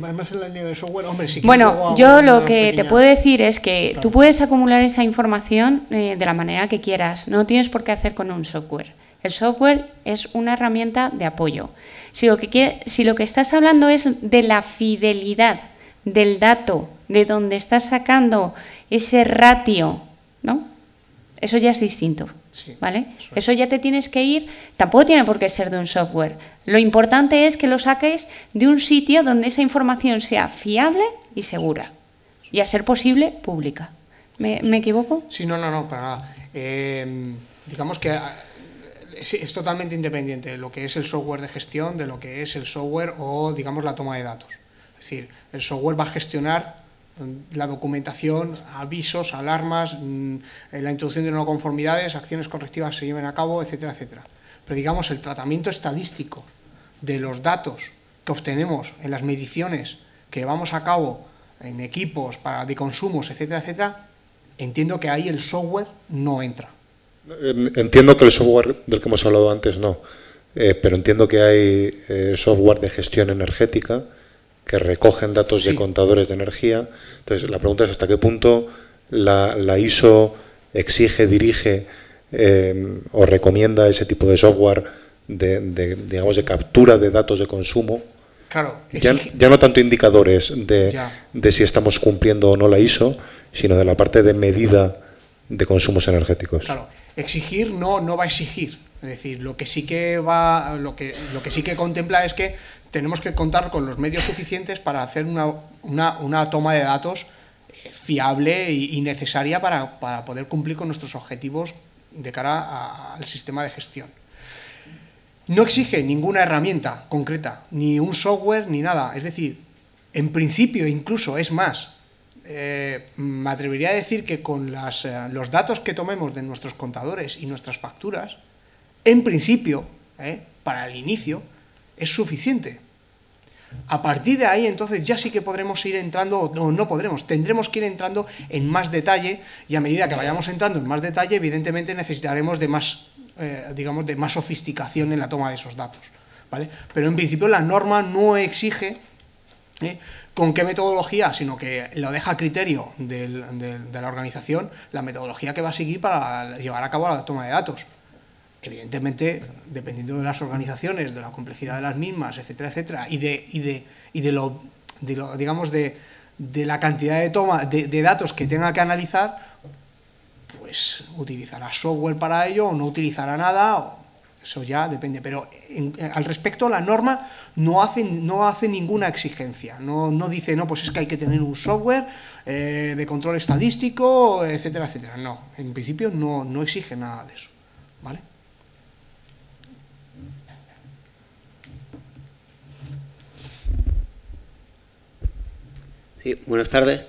Además, en la línea de software, hombre, sí que bueno, yo lo que te puedo decir es que Claro. tú puedes acumular esa información de la manera que quieras. No tienes por qué hacer con un software. El software es una herramienta de apoyo. Si lo que estás hablando es de la fidelidad del dato, de donde estás sacando ese ratio, ¿no? Eso ya es distinto, Sí, ¿vale? Eso ya te tienes que ir, tampoco tiene por qué ser de un software. Lo importante es que lo saques de un sitio donde esa información sea fiable y segura. Y a ser posible, pública. ¿Me equivoco? Sí, no, para nada. Digamos que es totalmente independiente de lo que es el software de gestión, de lo que es el software o, digamos, la toma de datos. Es decir, el software va a gestionar la documentación, avisos, alarmas, la introducción de no conformidades, acciones correctivas se lleven a cabo, etcétera, etcétera. Pero, digamos, el tratamiento estadístico de los datos que obtenemos en las mediciones que llevamos a cabo en equipos de consumos, etcétera, etcétera, entiendo que ahí el software no entra. Entiendo que el software del que hemos hablado antes no, pero entiendo que hay software de gestión energética que recogen datos de contadores de energía. Entonces, la pregunta es hasta qué punto la ISO exige, dirige o recomienda ese tipo de software digamos, de captura de datos de consumo. Claro, ya no tanto indicadores de si estamos cumpliendo o no la ISO, sino de la parte de medida de consumos energéticos. Claro, exigir no va a exigir. Es decir, lo que sí que sí que contempla es que tenemos que contar con los medios suficientes para hacer una toma de datos fiable y necesaria para poder cumplir con nuestros objetivos de cara al sistema de gestión. No exige ninguna herramienta concreta, ni un software, ni nada. Es decir, en principio, incluso, es más, me atrevería a decir que con los datos que tomemos de nuestros contadores y nuestras facturas, en principio, para el inicio, es suficiente. A partir de ahí, entonces, ya sí que podremos ir entrando, o no podremos, tendremos que ir entrando en más detalle, y a medida que vayamos entrando en más detalle, evidentemente necesitaremos de más, digamos, de más sofisticación en la toma de esos datos, ¿vale? Pero en principio la norma no exige con qué metodología, sino que lo deja a criterio de la organización la metodología que va a seguir para llevar a cabo la toma de datos. Evidentemente, dependiendo de las organizaciones, de la complejidad de las mismas, etcétera, etcétera, y de la cantidad de datos que tenga que analizar, pues utilizará software para ello o no utilizará nada. Eso ya depende, pero al respecto la norma no hace ninguna exigencia, no dice, no, pues es que hay que tener un software de control estadístico, etcétera, etcétera. No, en principio no exige nada de eso, ¿vale? Sí, buenas tardes.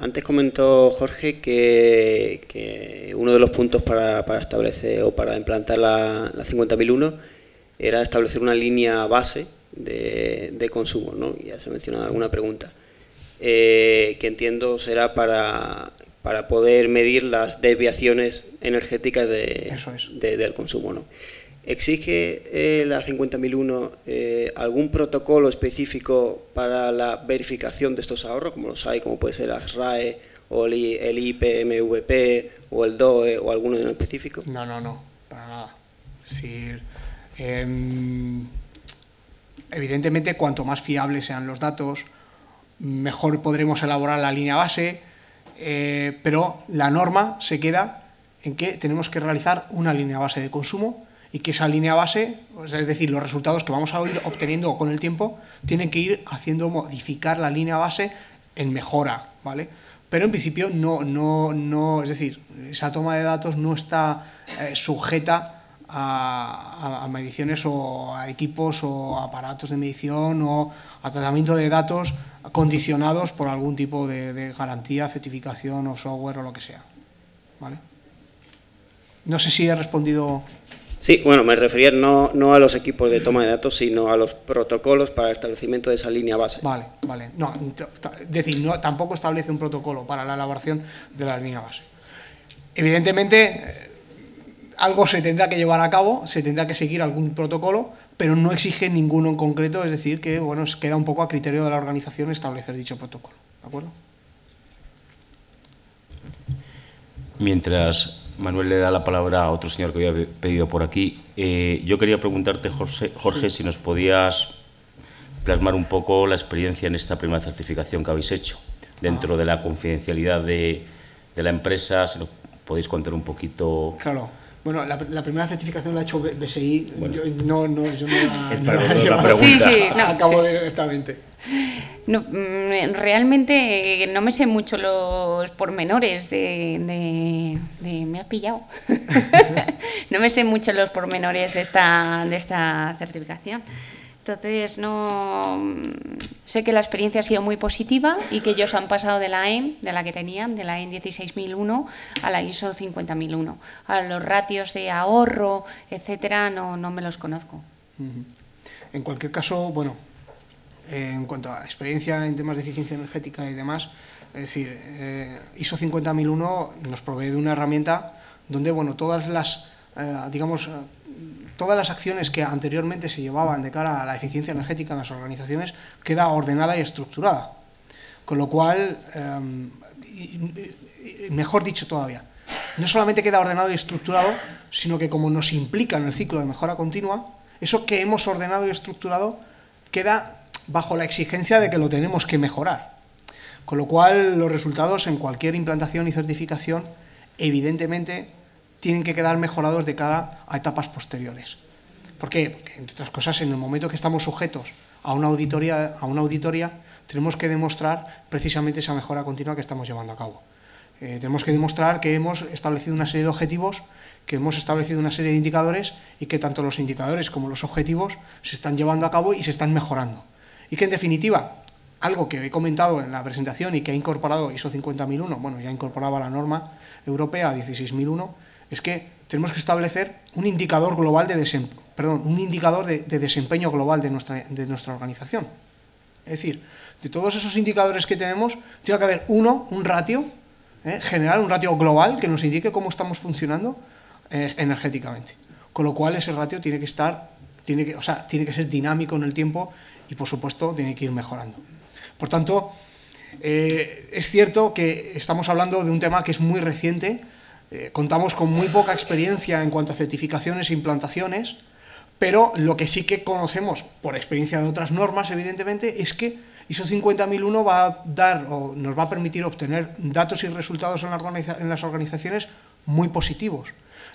Antes comentó Jorge que uno de los puntos para establecer o para implantar la 50.001 era establecer una línea base de consumo, ¿no? Ya se ha mencionado alguna pregunta, que entiendo será para poder medir las desviaciones energéticas del consumo, ¿no? ¿Exige la 50.001 algún protocolo específico para la verificación de estos ahorros, como los hay, como puede ser la SRAE o el IPMVP o el DOE o alguno en específico? No, para nada. Es decir, evidentemente, cuanto más fiables sean los datos, mejor podremos elaborar la línea base, pero la norma se queda en que tenemos que realizar una línea base de consumo y que esa línea base, es decir, los resultados que vamos a ir obteniendo con el tiempo, tienen que ir haciendo modificar la línea base en mejora, ¿vale? Pero en principio no, es decir, esa toma de datos no está sujeta a mediciones o a equipos o a aparatos de medición o a tratamiento de datos condicionados por algún tipo de garantía, certificación o software o lo que sea, ¿vale? No sé si he respondido. Sí, bueno, me refería no a los equipos de toma de datos, sino a los protocolos para el establecimiento de esa línea base. Vale. No, es decir, tampoco establece un protocolo para la elaboración de la línea base. Evidentemente, algo se tendrá que llevar a cabo, se tendrá que seguir algún protocolo pero no exige ninguno en concreto, es decir, que bueno, queda un poco a criterio de la organización establecer dicho protocolo. ¿De acuerdo? Mientras Manuel le da la palabra a otro señor que había pedido por aquí, yo quería preguntarte, Jorge, si nos podías plasmar un poco la experiencia en esta primera certificación que habéis hecho, dentro de la confidencialidad de la empresa, si nos podéis contar un poquito. Claro. Bueno, la primera certificación la ha hecho BSI, bueno, yo no la pregunta. Sí, no, acabo directamente. No, realmente no me sé mucho los pormenores de me has pillado. No me sé mucho los pormenores de esta certificación. Entonces, no sé que la experiencia ha sido muy positiva y que ellos han pasado de la EN, de la que tenían, de la EN 16001 a la ISO 50001. A los ratios de ahorro, etcétera, no me los conozco. En cualquier caso, bueno, en cuanto a experiencia en temas de eficiencia energética y demás, es decir, ISO 50001 nos provee de una herramienta donde, bueno, todas las, todas las acciones que anteriormente se llevaban de cara a la eficiencia energética en las organizaciones queda ordenada y estructurada. Con lo cual, mejor dicho todavía, no solamente queda ordenado y estructurado, sino que como nos implica en el ciclo de mejora continua, eso que hemos ordenado y estructurado queda bajo la exigencia de que lo tenemos que mejorar. Con lo cual, los resultados en cualquier implantación y certificación, evidentemente, tienen que quedar mejorados de cara a etapas posteriores. ¿Por qué? Porque, entre otras cosas, en el momento que estamos sujetos a una auditoría, tenemos que demostrar precisamente esa mejora continua que estamos llevando a cabo. Tenemos que demostrar que hemos establecido una serie de objetivos, que hemos establecido una serie de indicadores y que tanto los indicadores como los objetivos se están llevando a cabo y se están mejorando. Y que, en definitiva, algo que he comentado en la presentación y que ha incorporado ISO 50001, bueno, ya incorporaba la norma europea 16001, es que tenemos que establecer un indicador global de desempeño global de nuestra organización. Es decir, de todos esos indicadores que tenemos, tiene que haber un ratio general, un ratio global que nos indique cómo estamos funcionando energéticamente. Con lo cual, ese ratio tiene que ser dinámico en el tiempo y, por supuesto, tiene que ir mejorando. Por tanto, es cierto que estamos hablando de un tema que es muy reciente. Contamos con muy poca experiencia en cuanto a certificaciones e implantaciones, pero lo que sí que conocemos por experiencia de otras normas, evidentemente, es que ISO 50001 va a dar o nos va a permitir obtener datos y resultados en las organizaciones muy positivos.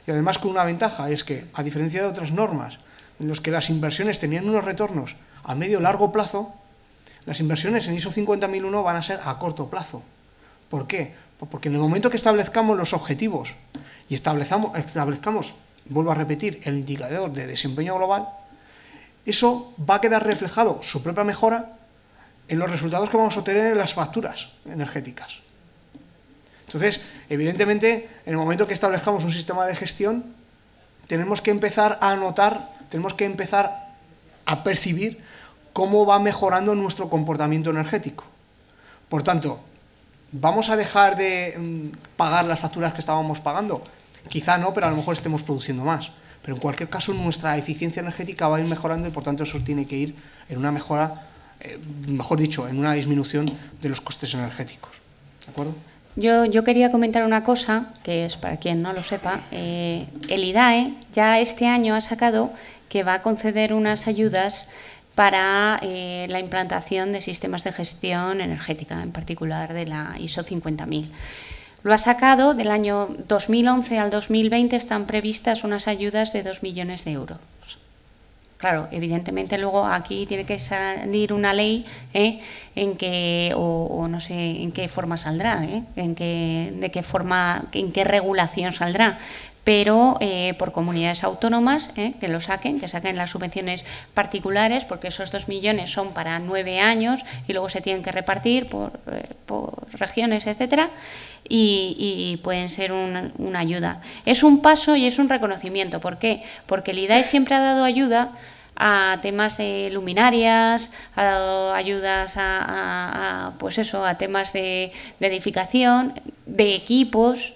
Y además con una ventaja, es que, a diferencia de otras normas en las que las inversiones tenían unos retornos a medio largo plazo, las inversiones en ISO 50001 van a ser a corto plazo. ¿Por qué? Porque en el momento que establezcamos los objetivos y establezcamos, vuelvo a repetir, el indicador de desempeño global, eso va a quedar reflejado, su propia mejora, en los resultados que vamos a obtener en las facturas energéticas. Entonces, evidentemente, en el momento que establezcamos un sistema de gestión, tenemos que empezar a notar, tenemos que empezar a percibir cómo va mejorando nuestro comportamiento energético. Por tanto, ¿vamos a dejar de pagar las facturas que estábamos pagando? Quizá no, pero a lo mejor estemos produciendo más. Pero en cualquier caso, nuestra eficiencia energética va a ir mejorando y, por tanto, eso tiene que ir en una mejora, mejor dicho, en una disminución de los costes energéticos. ¿De acuerdo? Yo quería comentar una cosa, que es para quien no lo sepa. El IDAE ya este año ha sacado que va a conceder unas ayudas para la implantación de sistemas de gestión energética, en particular de la ISO 50000. Lo ha sacado del año 2011 al 2020, están previstas unas ayudas de 2 millones de euros. Claro, evidentemente luego aquí tiene que salir una ley en que, o no sé en qué forma saldrá, en qué regulación saldrá. Pero por comunidades autónomas que lo saquen, que saquen las subvenciones particulares, porque esos 2 millones son para 9 años y luego se tienen que repartir por regiones, etcétera, y pueden ser una ayuda. Es un paso y es un reconocimiento. ¿Por qué? Porque el IDAE siempre ha dado ayuda a temas de luminarias, ha dado ayudas pues eso, a temas de edificación, de equipos,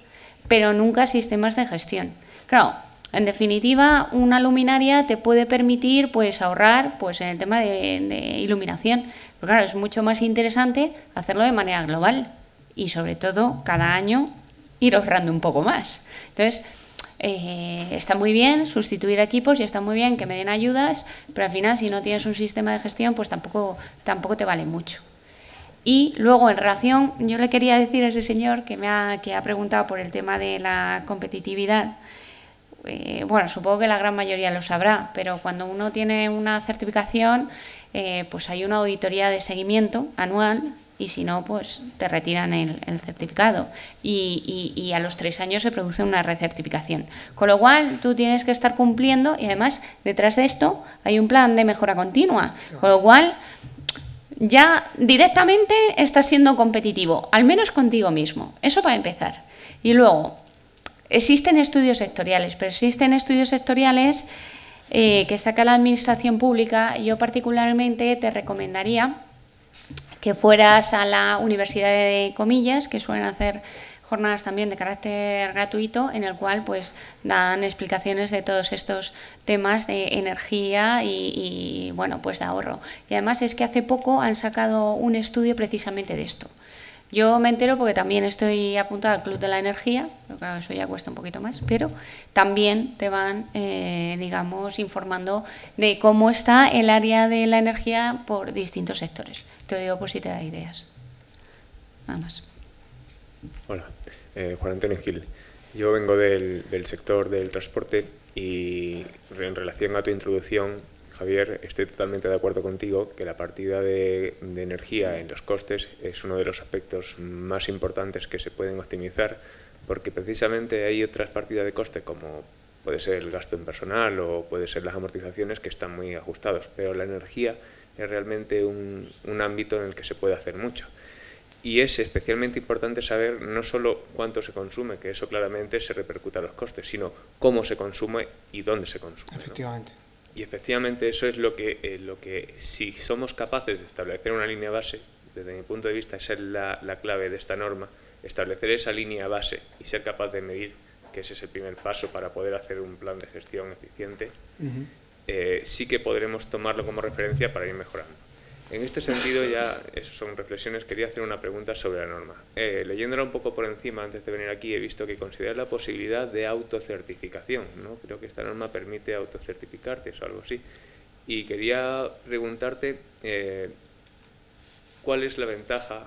pero nunca sistemas de gestión. Claro, En definitiva, una luminaria te puede permitir pues, ahorrar pues, en el tema de iluminación. Pero claro, es mucho más interesante hacerlo de manera global y sobre todo cada año ir ahorrando un poco más. Entonces, está muy bien sustituir equipos y está muy bien que me den ayudas, pero al final si no tienes un sistema de gestión pues tampoco te vale mucho. Y luego en relación, yo le quería decir a ese señor que ha preguntado por el tema de la competitividad. Bueno, supongo que la gran mayoría lo sabrá, pero cuando uno tiene una certificación, pues hay una auditoría de seguimiento anual y si no, pues te retiran el certificado y a los 3 años se produce una recertificación. Con lo cual, tú tienes que estar cumpliendo y además, detrás de esto, hay un plan de mejora continua. Con lo cual, ya directamente estás siendo competitivo, al menos contigo mismo. Eso para empezar. Y luego, existen estudios sectoriales, pero existen estudios sectoriales que saca la Administración Pública. Yo particularmente te recomendaría que fueras a la Universidad de Comillas, que suelen hacer jornadas también de carácter gratuito, en el cual pues dan explicaciones de todos estos temas de energía y bueno, pues de ahorro. Y además es que hace poco han sacado un estudio precisamente de esto. Yo me entero porque también estoy apuntada al Club de la Energía, pero claro, eso ya cuesta un poquito más, pero también te van, digamos, informando de cómo está el área de la energía por distintos sectores. Te lo digo por si te da ideas. Nada más. Hola, Juan Antonio Gil. Yo vengo del sector del transporte y en relación a tu introducción, Javier, estoy totalmente de acuerdo contigo que la partida de energía en los costes es uno de los aspectos más importantes que se pueden optimizar, porque precisamente hay otras partidas de coste como puede ser el gasto en personal o puede ser las amortizaciones que están muy ajustados, pero la energía es realmente un ámbito en el que se puede hacer mucho. Y es especialmente importante saber no solo cuánto se consume, que eso claramente se repercute a los costes, sino cómo se consume y dónde se consume. Efectivamente. ¿No? Y efectivamente eso es lo que si somos capaces de establecer una línea base, desde mi punto de vista esa es la clave de esta norma, establecer esa línea base y ser capaz de medir, que ese es el primer paso para poder hacer un plan de gestión eficiente, sí que podremos tomarlo como referencia para ir mejorando. En este sentido, ya eso son reflexiones, quería hacer una pregunta sobre la norma. Leyéndola un poco por encima antes de venir aquí, he visto que considera la posibilidad de autocertificación, ¿no? Creo que esta norma permite autocertificarte o algo así. Y quería preguntarte cuál es la ventaja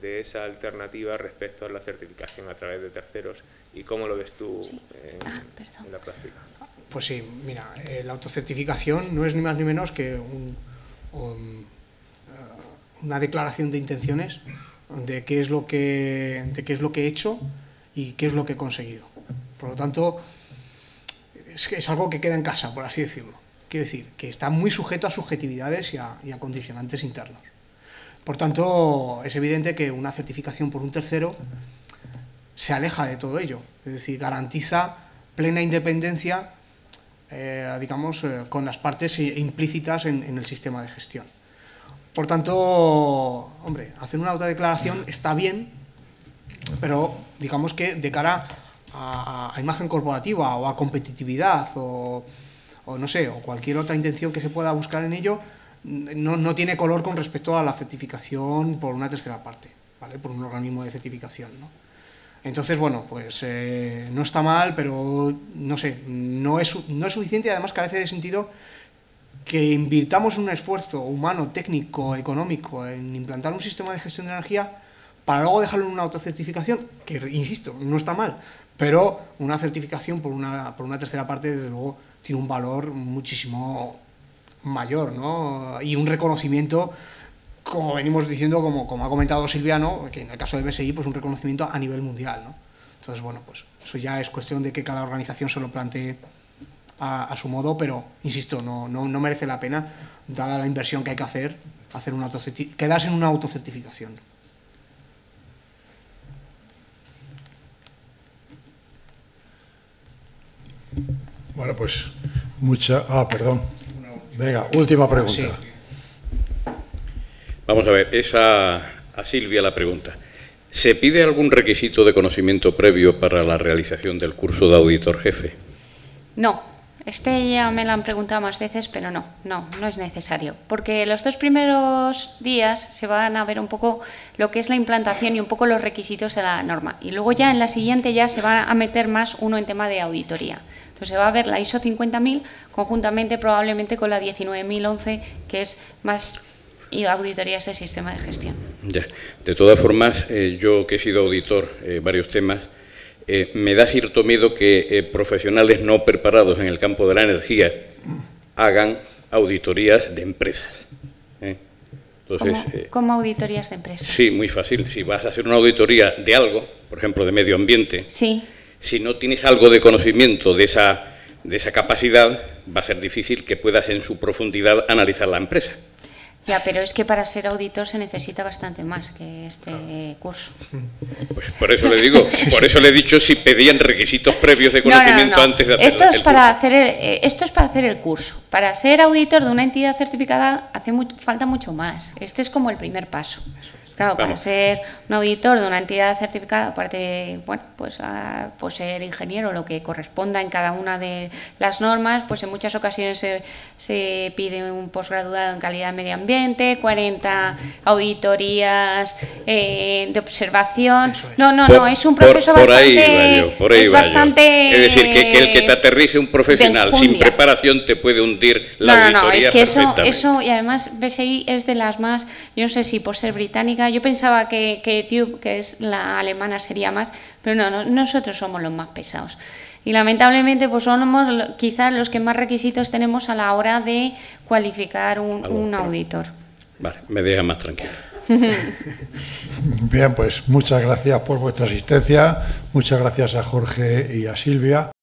de esa alternativa respecto a la certificación a través de terceros y cómo lo ves tú en la práctica. Pues sí, mira, la autocertificación no es ni más ni menos que una declaración de intenciones de qué es lo que he hecho y qué es lo que he conseguido. Por lo tanto, es algo que queda en casa, por así decirlo. Quiero decir, que está muy sujeto a subjetividades y a condicionantes internos. Por tanto, es evidente que una certificación por un tercero se aleja de todo ello. Es decir, garantiza plena independencia, digamos, con las partes implícitas en el sistema de gestión. Por tanto, hombre, hacer una autodeclaración está bien, pero digamos que de cara a imagen corporativa o a competitividad o no sé, o cualquier otra intención que se pueda buscar en ello, no tiene color con respecto a la certificación por una tercera parte, ¿vale? Por un organismo de certificación, ¿no? Entonces, bueno, pues no está mal, pero no sé, no es suficiente y además carece de sentido que invirtamos un esfuerzo humano, técnico, económico en implantar un sistema de gestión de energía para luego dejarlo en una autocertificación, que, insisto, no está mal, pero una certificación por una tercera parte, desde luego, tiene un valor muchísimo mayor, ¿no? Y un reconocimiento, como venimos diciendo, como ha comentado Silvia, ¿no? Que en el caso de BSI, pues un reconocimiento a nivel mundial, ¿no? Entonces, bueno, pues eso ya es cuestión de que cada organización se lo plantee a su modo, pero insisto, no merece la pena, dada la inversión que hay que hacer quedarse en una autocertificación. Bueno, pues perdón. Venga, última pregunta. Sí. Vamos a ver, es a Silvia la pregunta. ¿Se pide algún requisito de conocimiento previo para la realización del curso de auditor jefe? No, ya me lo han preguntado más veces, pero no es necesario. Porque los 2 primeros días se van a ver un poco lo que es la implantación y un poco los requisitos de la norma. Y luego ya en la siguiente ya se va a meter más uno en tema de auditoría. Entonces se va a ver la ISO 50000 conjuntamente probablemente con la 19011, que es más auditorías de sistema de gestión. Ya. De todas formas, yo que he sido auditor varios temas, me da cierto miedo que profesionales no preparados en el campo de la energía hagan auditorías de empresas. Entonces, ¿Cómo auditorías de empresas? Sí, muy fácil. Si vas a hacer una auditoría de algo, por ejemplo, de medio ambiente, sí. Si no tienes algo de conocimiento de esa capacidad, va a ser difícil que puedas en su profundidad analizar la empresa. Ya, pero es que para ser auditor se necesita bastante más que este curso. Pues por eso le digo, por eso le he dicho si pedían requisitos previos de conocimiento antes de hacer esto es para hacer el curso. Para ser auditor de una entidad certificada falta mucho más. Este es como el primer paso. Claro, para ser un auditor de una entidad certificada, aparte de, bueno, pues ser ingeniero, lo que corresponda en cada una de las normas, pues en muchas ocasiones se pide un posgraduado en calidad de medio ambiente, 40 auditorías de observación. No, es un proceso bastante... Es decir, que el que te aterrice un profesional sin preparación te puede hundir la auditoría perfectamente. Eso, y además BSI es de las más, yo no sé si por ser británica, yo pensaba que TÜV, que es la alemana, sería más, pero no, nosotros somos los más pesados. Y lamentablemente pues somos quizás los que más requisitos tenemos a la hora de cualificar un auditor. Vale, me deja más tranquilo. Bien, pues muchas gracias por vuestra asistencia, muchas gracias a Jorge y a Silvia.